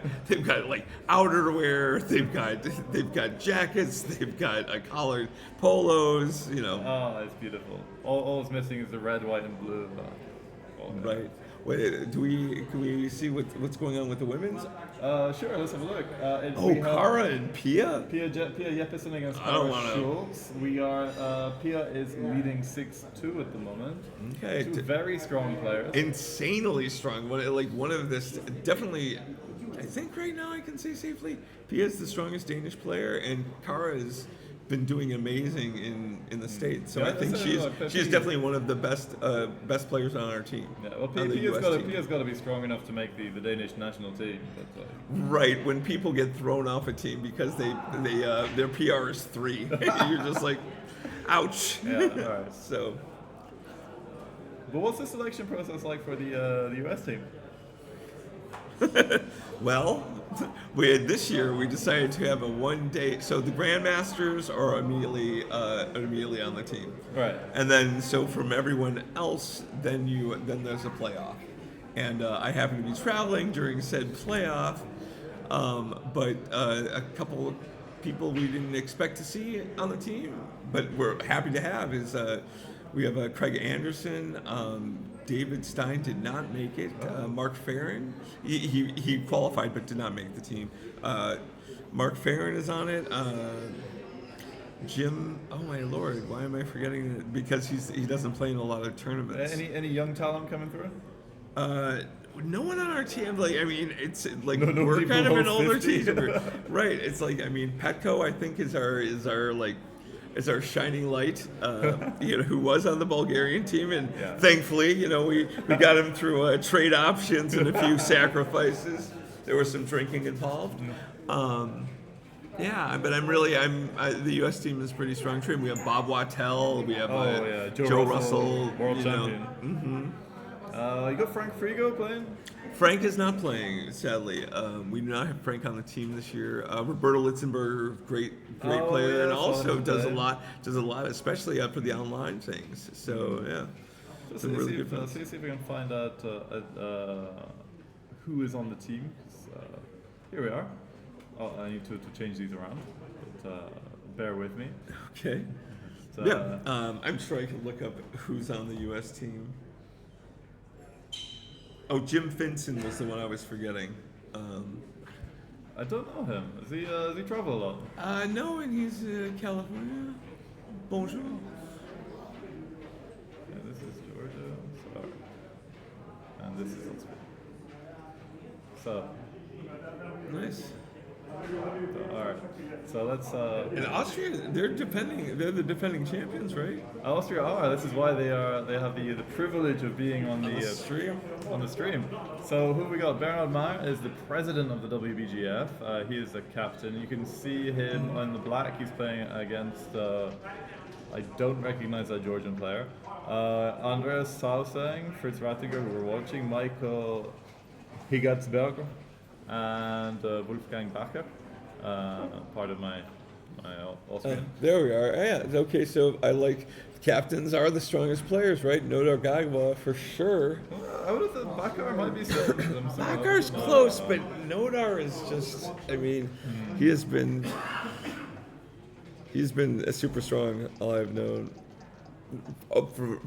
like outerwear, they've got jackets, they've got collared polos. You know, Oh, it's beautiful. All it's missing is the red, white, and blue. right? Wait, can we see what's going on with the women's? Sure, let's have a look. Oh, Kara and Pia. Pia Jeppesen against I don't Kara wanna- Schultz. We are Pia is leading 6-2 at the moment. Okay, Two very strong players. insanely strong. One of this definitely. I think right now I can say safely, Pia is the strongest Danish player, and Kara has been doing amazing in the States. So Yeah, I think that's she's definitely one of the best players on our team. Yeah, well, on the Pia's US got team. Pia's got to be strong enough to make the Danish national team. But, Right, when people get thrown off a team because their PR is 3, you're just like, ouch. yeah, all right. So But what's the selection process like for the US team? well, this year we decided to have a 1-day. So the Grandmasters are immediately on the team. Right. And then, so from everyone else, then there's a playoff. And I happen to be traveling during said playoff, but a couple of people we didn't expect to see on the team, but we're happy to have is we have Craig Anderson, David Stein did not make it. Mark Farron, he qualified but did not make the team. Mark Farron is on it. Jim, oh my lord, why am I forgetting it? Because he doesn't play in a lot of tournaments. Any young talent coming through? No one on our team. Like, I mean, it's like No we're people kind of an below older 50. team, right? It's like, I mean, Petco, I think is our shining light. Who was on the Bulgarian team, and thankfully, we got him through trade options and a few sacrifices. There was some drinking involved. Yeah, but the U.S. team is pretty strong. We have Bob Wattel. We have Joe Russell, world champion. You got Frank Frigo playing? Frank is not playing, sadly. We do not have Frank on the team this year. Roberto Litzenberger, great player, and also does a lot, especially for the online things. So some really good fun. See if we can find out who is on the team. Here we are. Oh, I need to change these around, but bear with me. Okay. I'm sure I can look up who's on the U.S. team. Oh, Jim Finson was the one I was forgetting. I don't know him. Does he travel a lot? No, and he's California. Bonjour. Yeah, this is Georgia. Sorry. And this is Austria. So. Nice. All right. So let's. And Austria, they're the defending champions, right? Austria are. This is why they have the privilege of being on the stream. On the stream. So who we got? Bernard Meyer is the president of the WBGF. He is the captain. You can see him on the black. He's playing against. I don't recognize that Georgian player. Andreas Sauseng, Fritz Rattinger, who we're watching, Michael Higatzberger, and Wolfgang Bacher, part of my Austrian. There we are. Yeah, okay, so I like captains are the strongest players, right? Nodar Gagwa for sure. I would have thought Bacher might be second. Bacher's close, but Nodar is just, I mean, he's been a super strong, all I've known.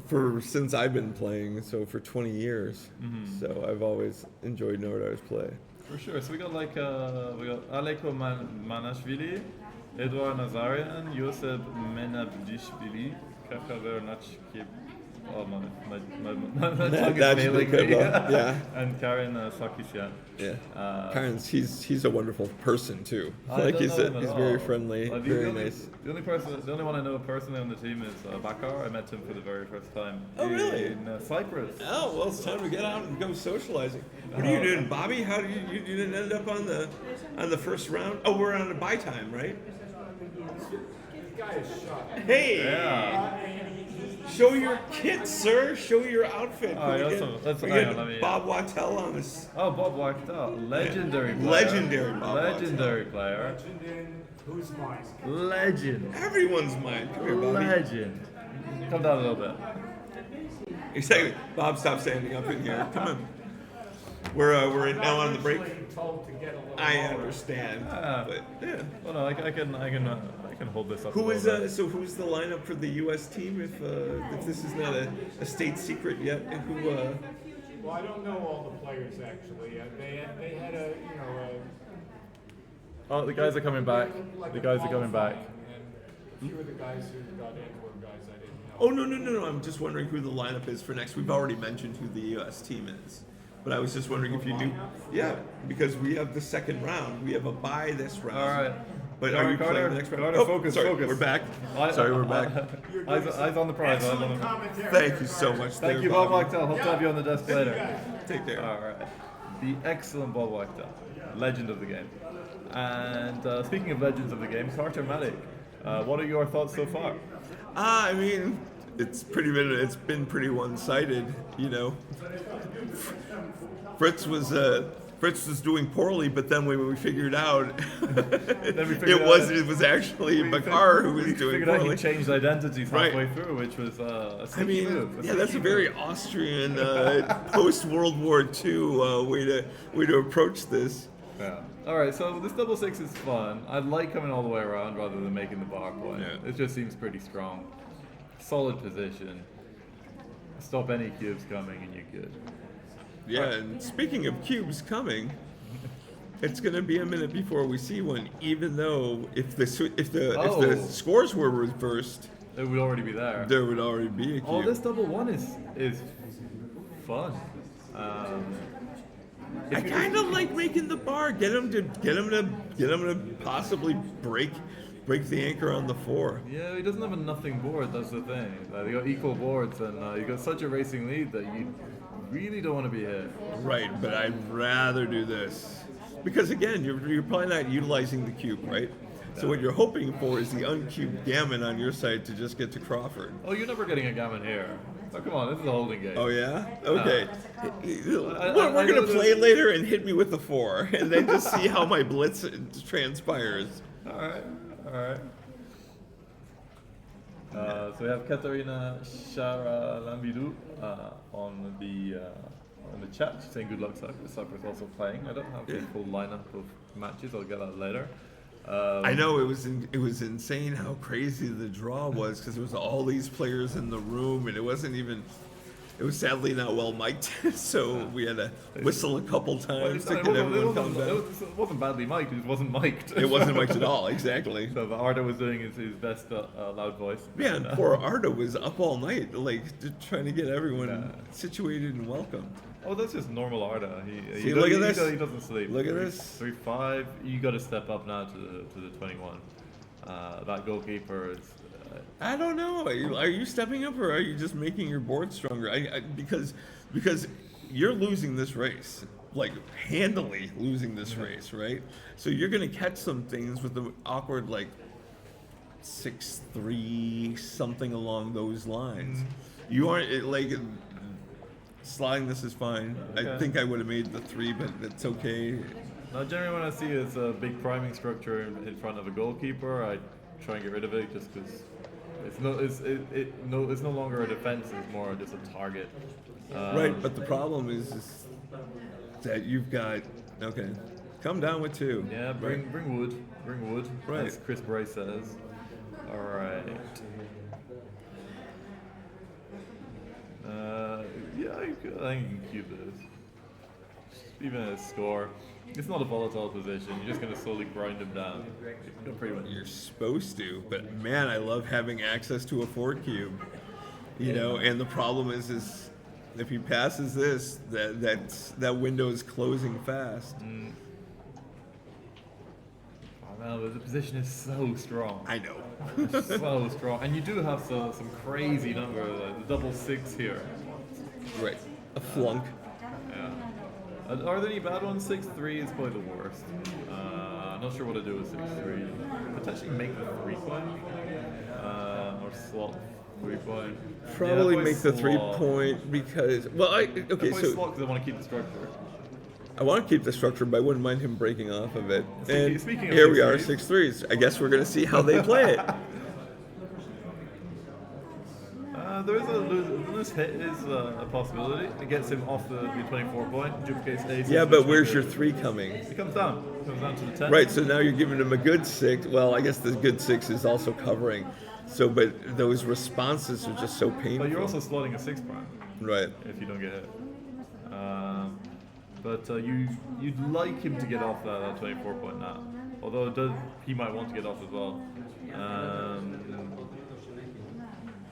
For since I've been playing, so for 20 years. So I've always enjoyed Nordar's play. For sure. So we got Aleko Manashvili, Edouard Nazarian, Josep Menabdishvili, Kakaver Nachkib. Oh my tongue is failing me. Yeah. And Karen Sarkisian. Yeah. Karen's he's a wonderful person too. He's very friendly, very nice. The only one I know personally on the team is Bakar. I met him for the very first time. Oh really? In Cyprus. Oh well, it's time to get out and go socializing. What are you doing, Bobby? How did you didn't end up on the first round? Oh, we're on a bye time, right? Hey. Yeah. Show your kit, sir. Show your outfit. All right, let's hang on, Bob Wattel on this. Oh, Bob Wattel, legendary player. Legendary Bob Legendary player. Who's mine? Legend. Everyone's mine. Come here, Bobby. Legend. Come down a little bit. Exactly. Bob, stop standing up in here. Come on. We're now on the break. I understand. But yeah. Well, no, I can hold this up. Who's the lineup for the U.S. team? If this is not a state secret yet, who? Well, I don't know all the players actually. They had a Oh, the guys are coming back. The guys are coming back. And a few of the guys who got in were guys I didn't know. Oh no! I'm just wondering who the lineup is for next. We've already mentioned who the U.S. team is. But I was just wondering if you knew. Yeah, because we have the second round. We have a bye this round. All right. But are you playing the next round? Focus. We're back. We're back. Eyes on the prize. Thank you so much. Thank you, Bob Wachtel. Hope to have you on the desk later. Take care. All right. The excellent Bob Wachtel, legend of the game. And speaking of legends of the game, Carter Malik. What are your thoughts so far? I mean, it's been pretty one-sided, you know. Fritz was doing poorly, but then when we figured out it was actually Bakar who was doing poorly. poorly. He changed identities halfway through, which was a sneaky move. That's a very Austrian post World War II way to approach this. Yeah. All right. So this double six is fun. I like coming all the way around rather than making the bar point. Yeah. It just seems pretty strong. Solid position. Stop any cubes coming and you're good. Yeah, and speaking of cubes coming, it's going to be a minute before we see one. Even though if the scores were reversed, It would already be there. there would already be a cube. Oh, this double one is fun. I kind of like making the bar. Get him to possibly break the anchor on the 4. Yeah, he doesn't have a nothing board. That's the thing. They got equal boards, and you got such a racing lead that you really don't want to be hit. Right, but I'd rather do this because again, you're probably not utilizing the cube, right? So what you're hoping for is the uncubed gammon on your side to just get to Crawford. Oh, you're never getting a gammon here. Oh, come on, this is a holding game. Oh yeah? Okay. I We're gonna know play this- later and hit me with the 4, and then just see how my blitz transpires. All right. So we have Katarina Shara-Lambidou on the chat. She's saying good luck, Cyprus. Cyprus also playing. I don't have the full lineup of matches. I'll get that later. I know it was insane how crazy the draw was because there was all these players in the room, and it was sadly not well mic'd, so we had to whistle a couple times to get everyone calm down. It wasn't badly mic'd. It wasn't mic'd. It wasn't mic'd at all, exactly. So Arda was doing his best loud voice. Yeah, and poor Arda was up all night, like trying to get everyone situated and welcomed. Oh, that's just normal Arda. See, look at this. He doesn't sleep. Look at this. 3-5. You got to step up now to the 21. That goalkeeper is. I don't know. Are you stepping up or are you just making your board stronger? Because you're losing this race, like handily losing this race, right? So you're gonna catch some things with the awkward like 6-3 something along those lines. You aren't like sliding. This is fine. Okay. I think I would have made the 3, but it's okay. Now, generally, when I see is a big priming structure in front of a goalkeeper, I try and get rid of it just because it's no longer a defense; it's more just a target. Right, but the problem is that you've got come down with 2. Yeah, bring wood. Right. As Chris Bray says. All right. Yeah, I think you can cube this. Even a score. It's not a volatile position. You're just going to slowly grind him down. You're pretty much. You're supposed to, but man, I love having access to a 4 cube. You know, and the problem is if he passes this, that window is closing fast. Oh man, the position is so strong. I know. So strong. And you do have some crazy number, like the 6 here. Right. A flunk. Yeah. Are there any bad ones? 6-3 is probably the worst. I'm not sure what to do with 6-3. Potentially make the 3-point. Or slot 3-point. Probably Yeah, make the slot. 3-point because okay, So so slot because I want to keep the structure. I want to keep the structure, but I wouldn't mind him breaking off of it. And Speaking of here we are, 6-3s. 6-3s. I guess we're gonna see how they play it. There is a loose hit is a possibility. It gets him off the 24-point, duplicates aces. Yeah, but which where's make your it- 3 coming? It comes down. It comes down to the 10. Right, so now you're giving him a good 6. Well, I guess the good 6 is also covering. So, but those responses are just so painful. But you're also slotting a 6 prime right. if you don't get hit. But you'd like him to get off that 24-point now. Although he might want to get off as well.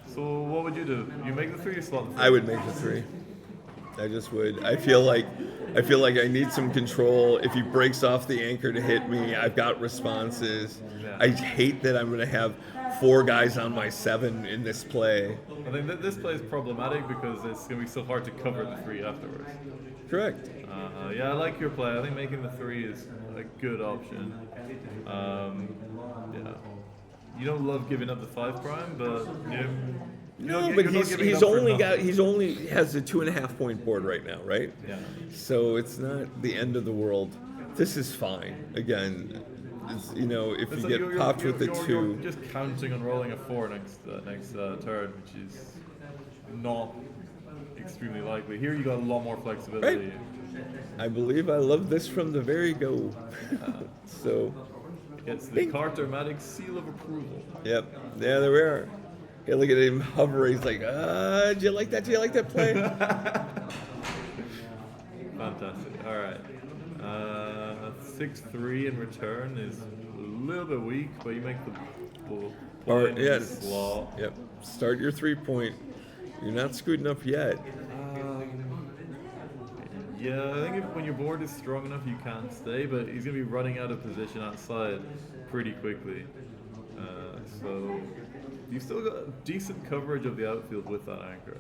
So what would you do? You make the 3 slot. The 4? I would make the 3. I just would. I feel like I need some control. If he breaks off the anchor to hit me, I've got responses. Yeah. I hate that I'm going to have 4 guys on my 7 in this play. I think that this play is problematic because it's going to be so hard to cover the 3 afterwards. Correct. Yeah, I like your play. I think making the 3 is a good option. Yeah. You don't love giving up the 5 prime, but No, but he's only has a 2.5 point board right now, right? Yeah. So it's not the end of the world. This is fine. Again, it's, if you So get popped with the 2. You're just counting on rolling a 4 next turn, which is not extremely likely. Here you got a lot more flexibility. Right. I believe I love this from the very go. So, Gets the Carter-Matic seal of approval. yep. Yeah, there we are. Yeah, look at him hovering. He's like, do you like that? Do you like that play? Fantastic. All right. 6-3 in return is a little bit weak, but you make the ball. Or Yes. Yep. Start your 3-point. You're not scooting up yet. Yeah, I think when your board is strong enough, you can stay, but he's going to be running out of position outside pretty quickly. So you've still got decent coverage of the outfield with that anchor.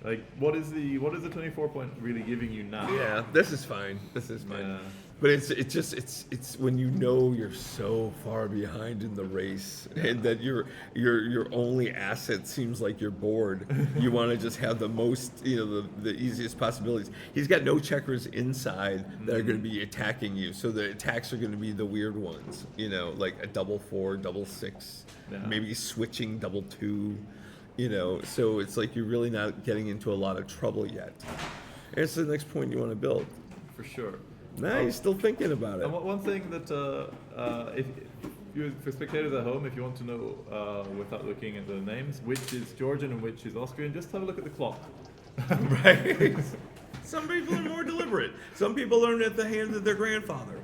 Like, what is the 24 point really giving you now? Yeah, this is fine. This is fine. Yeah. But it's when you know you're so far behind in the race and that your only asset seems like your board. You want to just have the most, the easiest possibilities. He's got no checkers inside that are going to be attacking you, so the attacks are going to be the weird ones. Like a 4, 6, maybe switching 2. So it's like you're really not getting into a lot of trouble yet. And it's the next point you want to build. For sure. Nah, he's still thinking about it. And one thing that, for spectators at home, if you want to know, without looking at the names, which is Georgian and which is Austrian, just have a look at the clock. Right. Some people are more deliberate. Some people learn at the hands of their grandfather.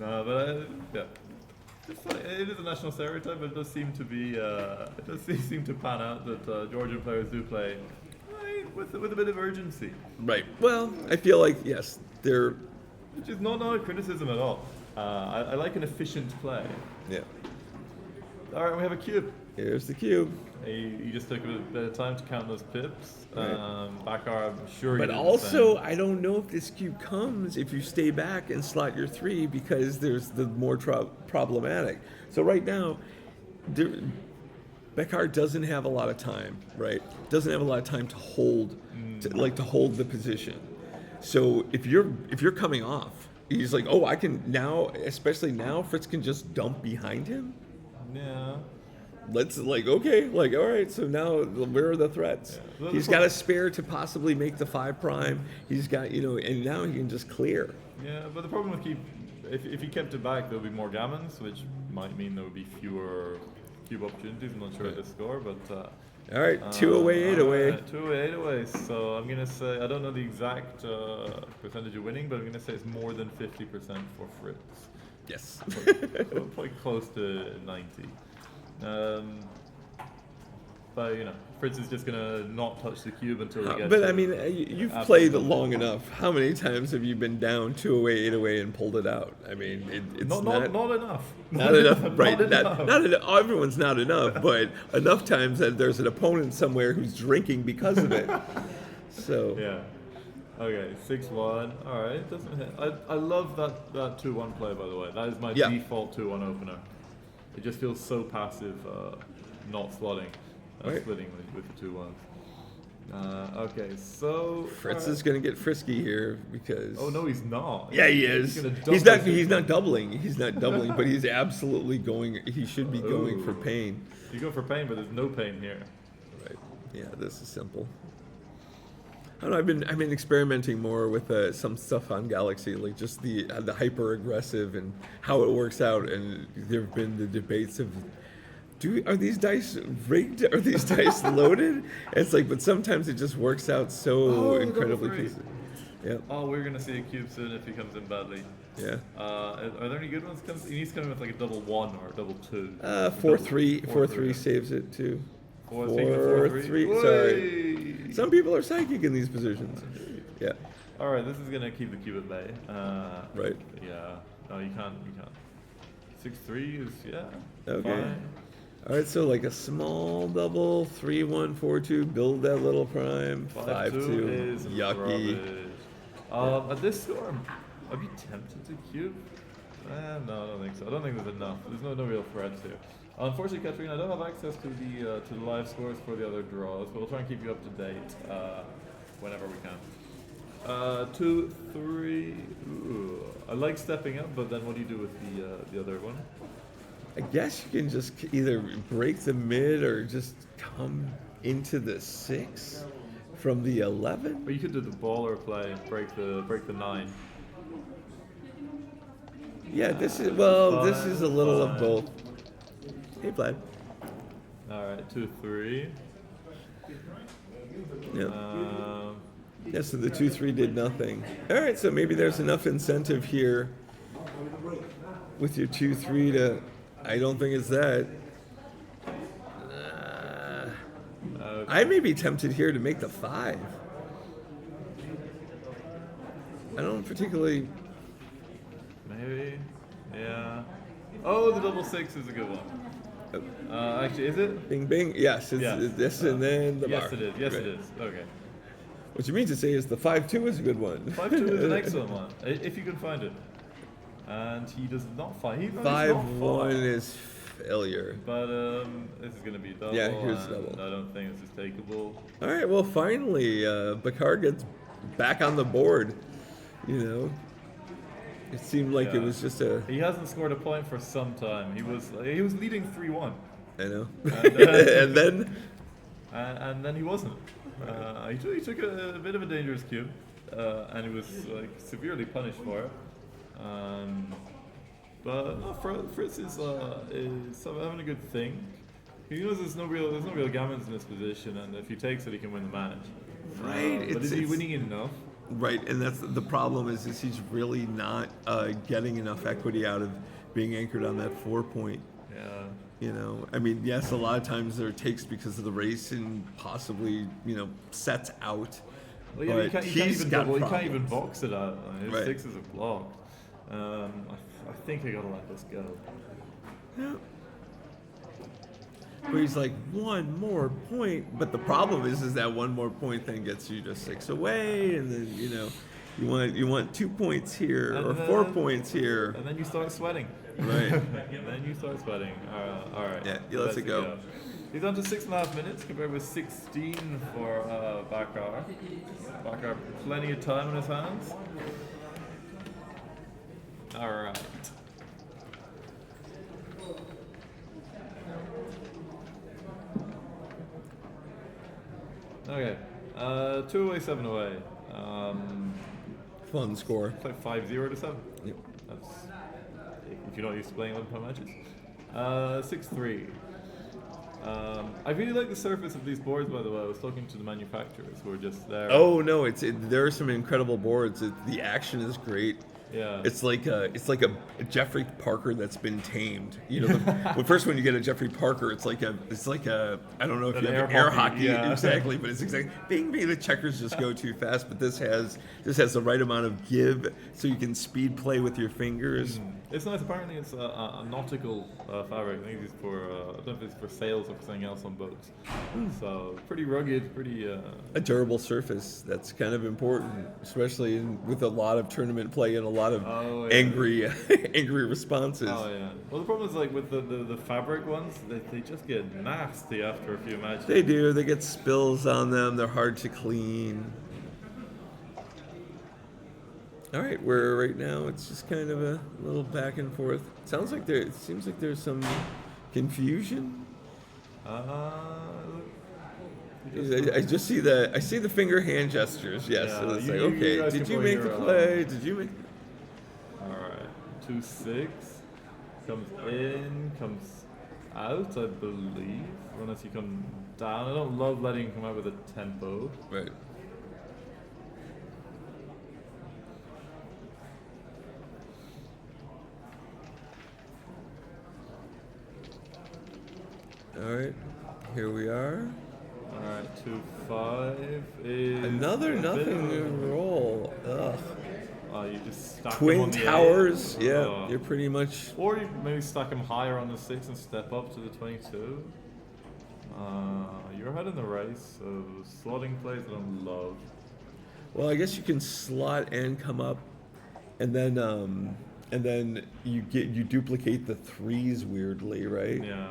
No, but yeah. It is a national stereotype, but it does seem to be. It does seem to pan out that Georgian players do play with a bit of urgency, Right. Well, I feel like yes, they're. which is not a criticism at all. I like an efficient play. Yeah. All right, we have a cube. Here's the cube. You just took a bit of time to count those pips. Right. Backar, I'm sure. But you did the also, same. I don't know if this cube comes if you stay back and slot your 3 because there's the more problematic. So right now, Beckar doesn't have a lot of time, right? Doesn't have a lot of time to hold, to hold the position. So if you're coming off, he's like, oh, I can now, especially now, Fritz can just dump behind him. Yeah. Let's okay, all right. So now, where are the threats? Yeah. He's got a spare to possibly make the 5'. He's got and now he can just clear. Yeah, but the problem with if he kept it back, there would be more gammons, which might mean there would be fewer cube opportunities. I'm not sure of the score, but. All right, 2 away, 8 away. 2 away, 8 away. So I'm gonna say I don't know the exact percentage of winning, but I'm gonna say it's more than 50% for Fritz. Yes. Probably close to 90. But Fritz is just gonna not touch the cube until he gets. But it. I mean, you've played long enough. How many times have you been down 2 away, 8 away, and pulled it out? I mean, it's not enough. Not enough, right? Not Not enough. Everyone's not enough, but enough times that there's an opponent somewhere who's drinking because of it. So Yeah. Okay, 6-1. All right, doesn't hit. I love that 2-1 play, by the way. That is my default 2-1 opener. It just feels so passive, not slotting, Right. splitting with the 2-1s. Okay, so Fritz is going to get frisky here because. Oh no, he's not. Yeah, he is. gonna He's dump not. us. He's not doubling. He's not doubling, but he's absolutely going. He should be going for Ooh. pain. You go for pain, but there's no pain here. Right. Yeah. This is simple. I don't know. I've been experimenting more with some stuff on Galaxy, like just the hyper aggressive and how it works out. And there have been the debates of. Are these dice rigged? Are these dice loaded? It's like, but sometimes it just works out so incredibly double free. easy. Yeah, Oh, we're gonna see a cube soon if he comes in badly. yeah. Are there any good ones? He needs to come in with like a 1 or a 2. 4-3, 4-3 yeah. saves it too. 4-3. Sorry. Some people are psychic in these positions. Yeah, All right, this is gonna keep the cube at bay. right. Yeah. No, you can't. 6-3 is Okay. fine. All right, so like a small double, 3-1, 4-2, build that little prime. 5-2 is 5-2, yucky. rubbish. At this score, I'd be tempted to cube. No, I don't think so. I don't think there's enough. There's no real threats here. Unfortunately, Katrina, I don't have access to the live scores for the other draws, but we'll try and keep you up to date whenever we can. 2, 3. Ooh. I like stepping up, but then what do you do with the other one? I guess you can just either break the mid or just come into the 6 from the 11. Or you could do the baller play and break the 9. Yeah, this is a little of Fine. both. Hey, Vlad. All right. right, 2-3. Yeah. Yeah, so the 2-3 did nothing. All right, so maybe there's enough incentive here with your 2-3 to. I don't think it's that. I may be tempted here to make the 5. I don't particularly. Maybe. Yeah. Oh, the double 6 is a good one. Actually, is it? Bing, bing. Yes, it's Yes. this and then the bar. Yes, it is. Yes, Right. it is. Okay. What you mean to say is the 5-2 is a good one. 5-2 is an excellent one, if you can find it. And he does not find. He's not 5-1 far. is failure. But this is gonna be double. Yeah, here's and double. I don't think this is takeable. All right, well, finally, Bakar gets back on the board. You know, it seemed like it Yeah. was just a. He hasn't scored a point for some time. He was leading 3-1, I know. And, and then and then he wasn't. He took a bit of a dangerous cue, and he was like severely punished for it. But no, Fritz is having a good thing. He knows there's no real gammons in this position, and if he takes it, he can win the match. Right, But is he winning enough? right, and that's the problem is he's really not getting enough equity out of being anchored on that 4-point. Yeah. You know, I mean, yes, a lot of times there are takes because of the race and possibly, sets out. Well, yeah, but he can't he's even got double. He can't even problems. box it out. His Right. 6s are blocked. I think I gotta let this go. Yeah. Where he's like, one more point, but the problem is that one more point then gets you just 6 away, and then you want 2 points here And or then- 4 points here, And then you start sweating. right? And then you start sweating. All right. Yeah, he lets it go. He's on to 6.5 minutes compared with 16 for Bakar. Bakar, plenty of time on his hands. All right. Okay. 2 away, 7 away. Fun score. It's like 5-0 to 7. Yep. That's if you're not used to playing 11-point matches. 6-3. I really like the surface of these boards, by the way. I was talking to the manufacturers who were just there. Oh no, there are some incredible boards. The action is great. Yeah. It's like a Jeffrey Parker that's been tamed. Well, first when you get a Jeffrey Parker, it's like a I don't know if An you have air air hockey, hockey yeah. exactly, but it's exactly bing bing. The checkers just go too fast, but this has the right amount of give, so you can speed play with your fingers. It's nice. Apparently, it's a nautical fabric. I think it's for I don't know if it's for sails or for something else on boats. So pretty rugged, pretty. A durable surface that's kind of important, especially with a lot of tournament play and a lot of Oh, yeah. angry responses. Oh yeah. Well, the problem is like with the fabric ones, they just get nasty after a few matches. They do. They get spills on them. They're hard to clean. All right, where right now it's just kind of a little back and forth. It seems like there's some confusion. I just see the finger hand gestures. Yes, Yeah, so it's you- like, you okay, guys did can you play make the your, play? Did you make? All right. 2-6 comes in, comes out, I believe. Unless you come down. I don't love letting him come out with a tempo. Right. All right, here we are. All right, 2-5 is Another a bit of nothing a- roll. Ugh. You just stack them Twin on the towers. 8. Yeah, Oh. you're pretty much. Or you maybe stack them higher on the 6 and step up to the 22. You're ahead in the race, so slotting plays I don't love. Well, I guess you can slot and come up, and then you duplicate the 3s weirdly, right? Yeah.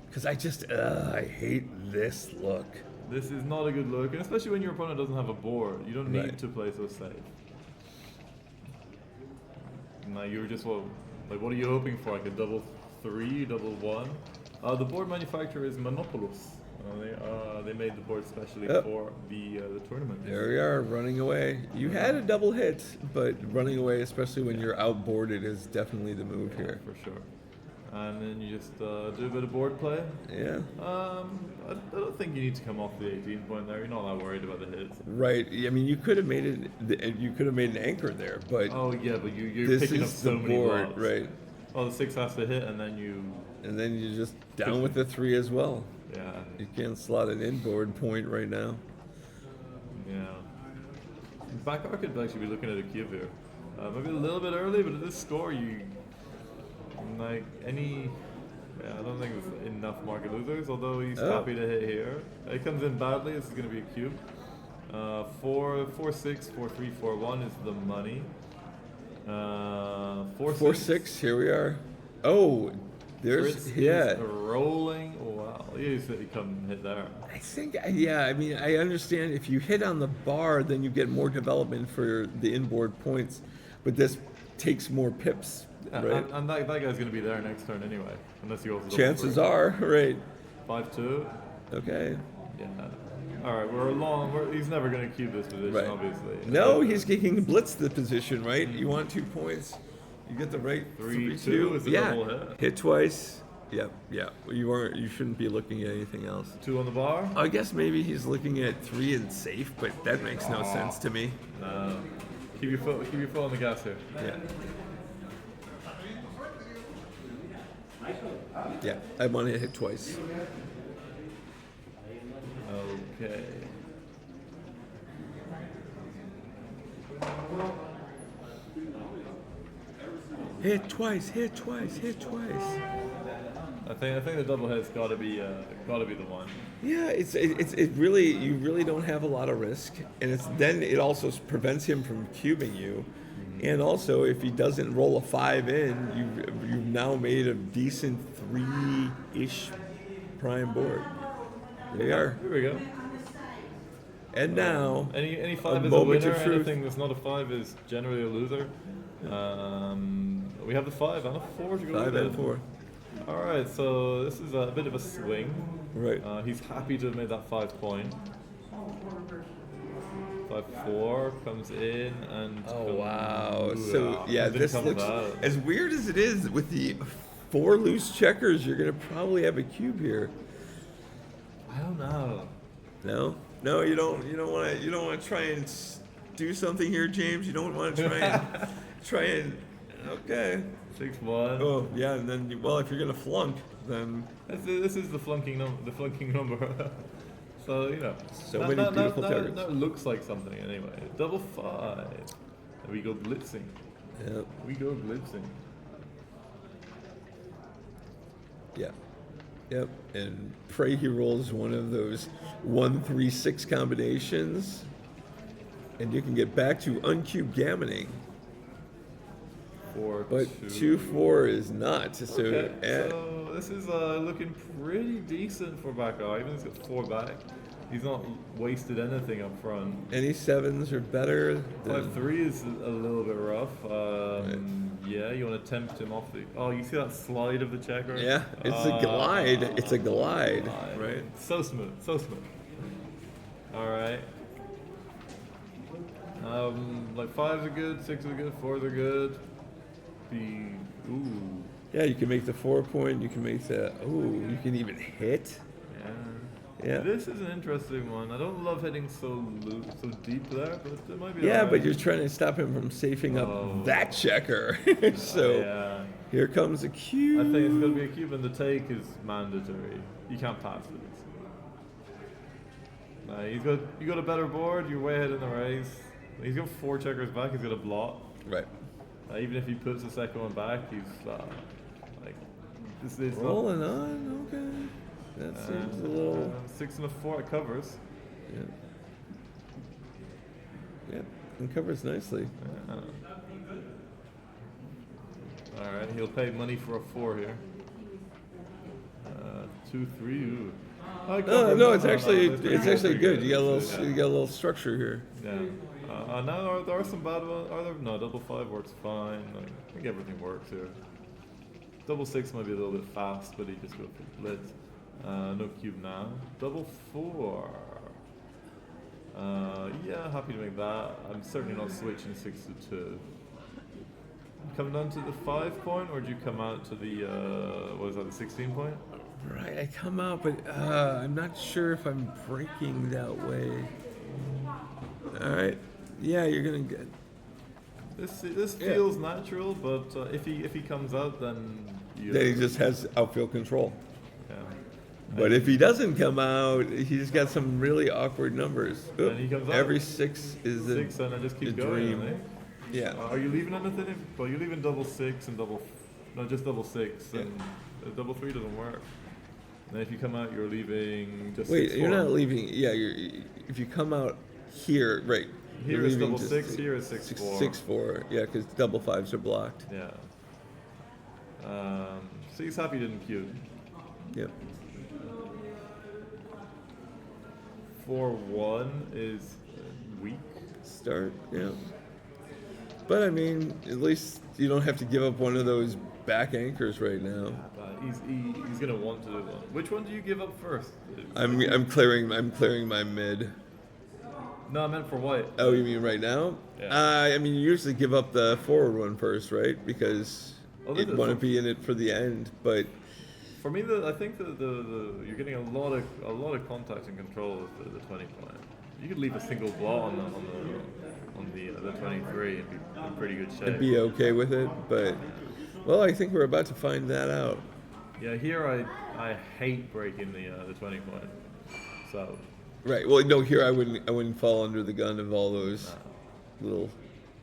Because I hate this look. This is not a good look, and especially when your opponent doesn't have a board. You don't need Right. to play so safe. Now you're just what are you hoping for? Like a double 3, double 1? The board manufacturer is Monopolis. They made the board specially Yep. for the tournament. There we are, running away. You had a double hit, but running away, especially when you're outboarded, is definitely the move here. For sure. and then you just do a bit of board play. Yeah. I don't think you need to come off the 18 point there. You're not that worried about the hits. Right. I mean, you could have made it. You could have made an anchor there, but Oh yeah, but you're this picking up is so the many board, blocks. right? Oh, the 6 has to hit, and then you. And then you just down with the 3 as well. Yeah. You can't slot an inboard point right now. Yeah. Backar could actually be looking at a cube here. Maybe a little bit early, but at this score, you like any. Yeah, I don't think there's enough market losers. Although he's happy to hit here. It comes in badly. This is going to be a cube. 4-6, 4-3, 4-1 is the money. 4-6. Here we are. Oh, there's Fritz is rolling. Wow, he come hit there. I think, yeah, I mean, I understand if you hit on the bar, then you get more development for the inboard points, but this takes more pips, Yeah, right? and that guy's going to be there next turn anyway, unless he also. Chances are, right? 5-2. Okay. Yeah. All right, he's never going to cube this position, Right. obviously. No, he can blitz the position, right? You want 2 points, you get the right 3-2 is a yeah. double hit. Hit twice. Yeah, yeah. You shouldn't be looking at anything else. 2 on the bar. I guess maybe he's looking at 3 and safe, but that makes no sense to me. Keep your foot on the gas here. Yeah. Yeah, I want to hit twice. Okay. Hit twice, hit twice, hit twice. I think the double hit's got to be the one. Yeah, it really, you really don't have a lot of risk, and then it also prevents him from cubing you, and also if he doesn't roll a 5 in, you've now made a decent 3-ish prime board. There you are. Here we go. And now, Any 5 is a moment winner. of truth. Anything that's not a 5 is generally a loser. We have the 5 and a 4 to go 5 with and it. 4. All right, so this is a bit of a swing. Right. He's happy to have made that 5 point. 5-4 comes in and. Oh wow! Ooh, So yeah, didn't this come looks out. as weird as it is with the 4 loose checkers. You're gonna probably have a cube here. I don't know. No, no, you don't. You don't want to try and do something here, James. You don't want to try and. Okay. 6-1. Oh yeah, and then if you're gonna flunk, then This is the flunking number. So So many beautiful targets. That looks like something anyway. Double 5. And we go blitzing. yeah, We go blitzing. yeah, yep. And pray he rolls one of those 1-3-6 combinations, and you can get back to uncubed gammoning. 4, But 2-4 is not. So, Okay, so this is looking pretty decent for Backar. Even though he's got 4 back, he's not wasted anything up front. any 7s are better. 5-3 is a little bit rough. Yeah, you want to tempt him off the. Oh, you see that slide of the checker? Yeah, it's a glide. It's a glide, Glide. right? So smooth, so smooth. All right. Like 5s are good, 6s are good, 4s are good. Ooh. Yeah, you can make the 4 point. You can make the. Ooh, you can even hit. Yeah. Yeah. This is an interesting one. I don't love hitting so deep there, but it might be. Yeah, alright. but you're trying to stop him from safing up that checker. So Yeah. here comes a cube. I think it's going to be a cube, and the take is mandatory. You can't pass this. You got a better board. You're way ahead in the race. He's got 4 checkers back. He's got a blot. Right. Even if he puts the second one back, he's like this is Rolling on. Okay. That seems a little. 6 and a 4. It covers. Yeah. Yeah. And covers nicely. All right, he'll pay money for a 4 here. 2, 3. Ooh. No, it's actually pretty good. You got a Yeah. little you got a little structure here. Yeah. Now there are some bad ones. Are there? No, double 5 works fine. I think everything works here. Double 6 might be a little bit fast, but he just goes for blitz. No cube now. Double 4. Yeah, happy to make that. I'm certainly not switching 6 to 2. come down to the 5 point, or do you come out to the what is that, the 16 point? Right, I come out, but I'm not sure if I'm breaking that way. All right. Yeah, you're gonna get. This feels natural, but if he comes out, then Then he just has outfield control. yeah. But if he doesn't come out, he's got some really awkward numbers. Oop, And he comes out. every 6 is 6, and I just a keep going. dream. Eh? Yeah. Are you leaving anything? Well, you're leaving double 6 and just double 6, and double 3 doesn't work. And if you come out, you're leaving just. Wait, 6, you're 4. not leaving. Yeah, if you come out here, right? Here you're is leaving double just 6. Here is 6, 4. 6-4. Yeah, because double 5s are blocked. Yeah. So he's happy he didn't cue. Yep. 4-1 is weak. Start. Yeah. But I mean, at least you don't have to give up one of those back anchors right now. He's gonna want to do one. Which one do you give up first? I'm clearing my mid. No, I meant for white. Oh, you mean right now? Yeah. I mean, you usually give up the forward one first, right? Because this you is want to for- be in it for the end. But For me, I think the you're getting a lot of contact and control with the 20 point. You could leave a single blow on the 23 and be in pretty good shape. I'd be okay with it. But well, I think we're about to find that out. Yeah, here I hate breaking the 20 point. So Right. Well, no, here I wouldn't fall under the gun of all those little.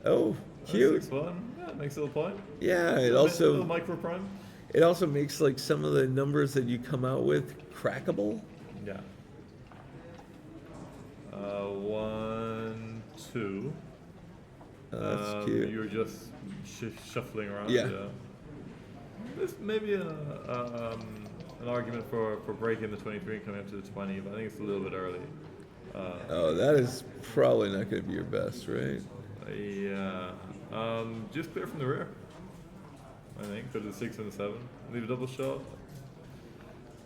Oh, cute. 6-1. Yeah, it makes a little point. Yeah. It Little also micro prime. it also makes like some of the numbers that you come out with crackable. Yeah. 1, 2. That's cute. You're just shuffling around. Yeah. This may be an argument for breaking the 23 and coming up to the 20, but I think it's a little bit early. Oh, that is probably not going to be your best, right? Yeah. Just clear from the rear. I think go to the 6 and the 7. Leave a double shot.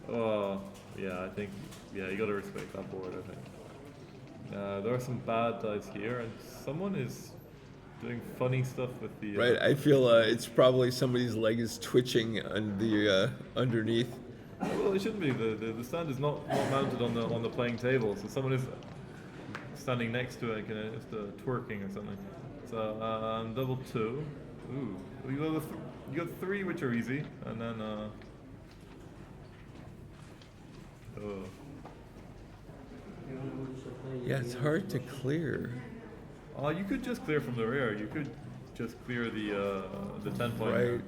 Oh, yeah. I think you got to respect that board. I think there are some bad dice here, and someone is doing funny stuff with the. Right. I feel it's probably somebody's leg is twitching on the underneath. Well, it shouldn't be. The stand is not mounted on the playing table, so someone is standing next to it, just twerking or something. So double 2. Ooh, you got 3, which are easy, and then Yeah, it's hard to clear. you could just clear from the rear. You could just clear the 10 point. Right.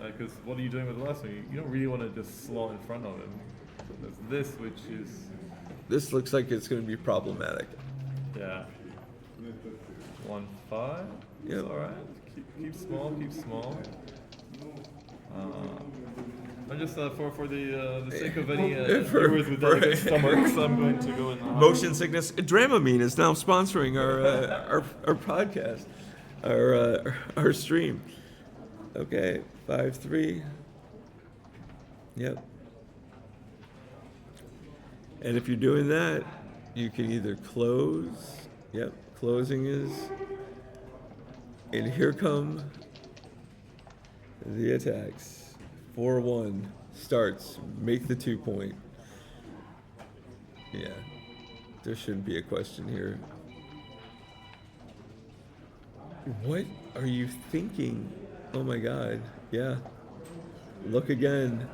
Because what are you doing with the last one? You don't really want to just slot in front of him. There's this, which is This looks like it's going to be problematic. yeah. 1-5. Yep. It's all right. Keep small. Keep small. I'm just for the sake of any viewers with delicate stomachs, I'm going to go in. Motion sickness. Dramamine is now sponsoring our podcast, our stream. Okay, 5-3. Yep. And if you're doing that, you can either close. Yep, closing is. And here come the attacks. 4-1 starts. Make the 2 point. Yeah, there shouldn't be a question here. What are you thinking? Oh my God, yeah. Look again.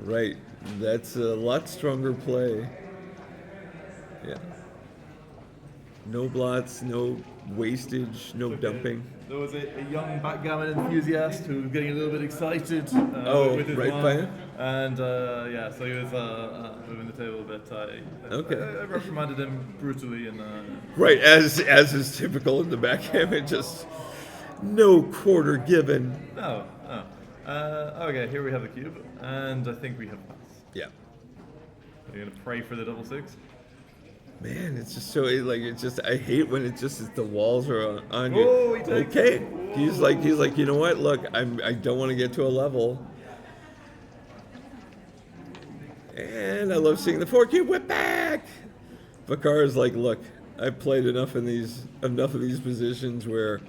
Right, that's a lot stronger play. Yeah. No blots, no wastage, no dumping. There was a young backgammon enthusiast who was getting a little bit excited with his right mom. by him? And so he was moving the table a bit. Okay. I reprimanded him brutally and. Right, as is typical in the backgammon, just no quarter given. No. Okay, here we have the cube, and I think we have pass. Yeah. Are you gonna pray for the double 6? Man, it's just so I hate when it just is the walls are on you. Oh, he takes okay. it. He's like, you know what? Look, I don't want to get to a level. And I love seeing the 4 cube whip back. Bakar is like, look, I've played enough of these positions where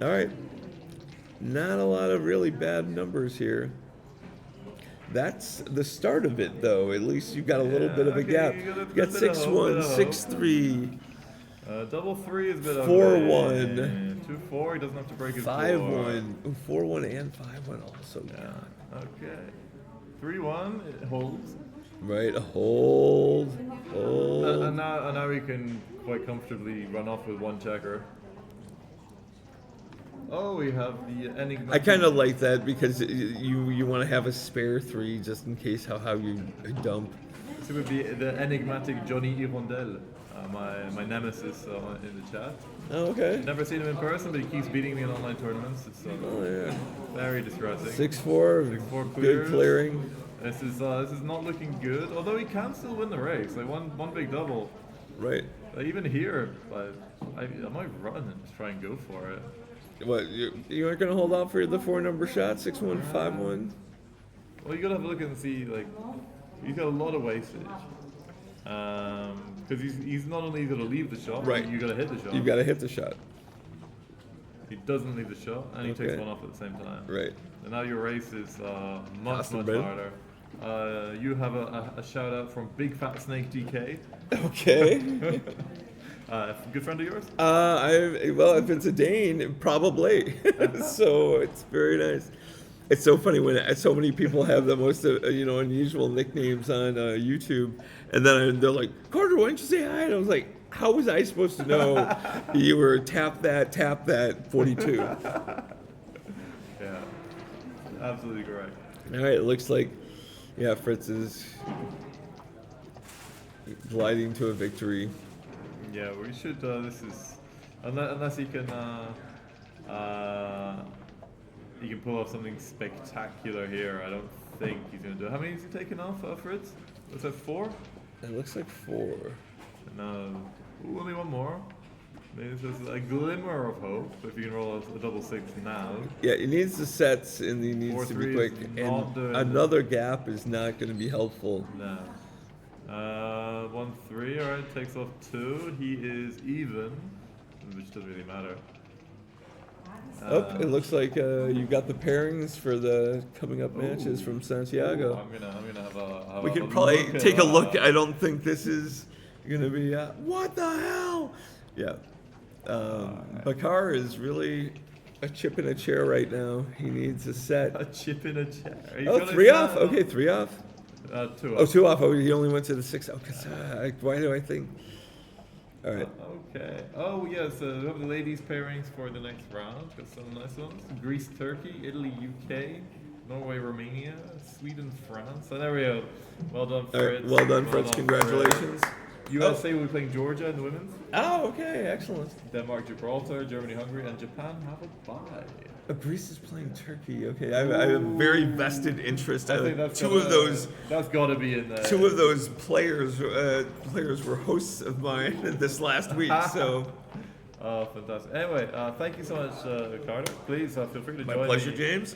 All right. Not a lot of really bad numbers here. That's the start of it, though. At least you got a little bit of a okay, gap. you got a You got bit of 6-1, hope. 6-3, Double 3 is a bit 4-1. 2-4. He doesn't have to break his 5-1. 4-1 and 5-1 also. Yeah. Okay. 3-1. It holds. Right, hold. And now we can quite comfortably run off with one checker. Oh, we have the enigmatic. I kind of like that because you want to have a spare 3 just in case how you dump. This would be the enigmatic Johnny Hirondelle, my nemesis in the chat. Oh, okay. Never seen him in person, but he keeps beating me in online tournaments. It's Oh, yeah. very distressing. 6-4, 6-4 good clears. clearing. This is not looking good. Although he can still win the race, like one big double. Right. Even here, I might run and just try and go for it. What, you aren't going to hold out for the 4-number shot? 6-1, 5-1? Well, you gotta have a look and see, like, he's got a lot of wastage. Because he's not only gonna leave the shot, Right. but you gotta hit the shot. You've got to hit the shot. He doesn't leave the shot, and he Okay. takes one off at the same time. Right. And now your race is much Awesome, much bro. harder. You have a shout out from Big Fat Snake DK, Okay. good friend of yours. Well, if it's a Dane, probably. So it's very nice. It's so funny when so many people have the most unusual nicknames on YouTube, and then they're like, "Carter, why don't you say hi?" And I was like, "How was I supposed to know you were tap that 42?" Yeah, absolutely correct. All right, it looks like, yeah, Fritz is gliding to a victory. Yeah, we should. This is unless he can pull off something spectacular here. I don't think he's gonna do it. How many has he taken off, Fritz? Was that 4? It looks like 4. No, only one more. Maybe there's a glimmer of hope if you can roll a double 6 now. Yeah, he needs the sets and he needs to 4-3 be quick. is not doing And another gap is not going to be helpful. No. 1-3. All right, takes off 2. He is even, which doesn't really matter. It looks like you got the pairings for the coming up matches from Santiago. I'm gonna have a. We a can probably look at, take a look. I don't think this is going to be. What the hell? Yeah. Bakar is really a chip in a chair right now. He needs a set. A chip in a chair. Oh, 3 off. Okay, 3 off. 2 Oh, off. 2 off. Oh, he only went to the 6. Okay, why do I think? All right. Okay. Oh yes, we have the ladies pairings for the next round. Got some nice ones. Greece, Turkey, Italy, UK, Norway, Romania, Sweden, France. So there we go. Well done, All right. Fritz. Well done, Fritz. Congratulations. USA will be playing Georgia in the women's. Oh, okay. Excellent. Denmark, Gibraltar, Germany, Hungary, and Japan have a bye. Greece is playing Turkey. Okay, I have a very vested interest. I think that's Two of those That's got to be in there. players were hosts of mine this last week. So Oh, fantastic. Anyway, thank you so much, Carter. Please feel free to my join pleasure, me. James.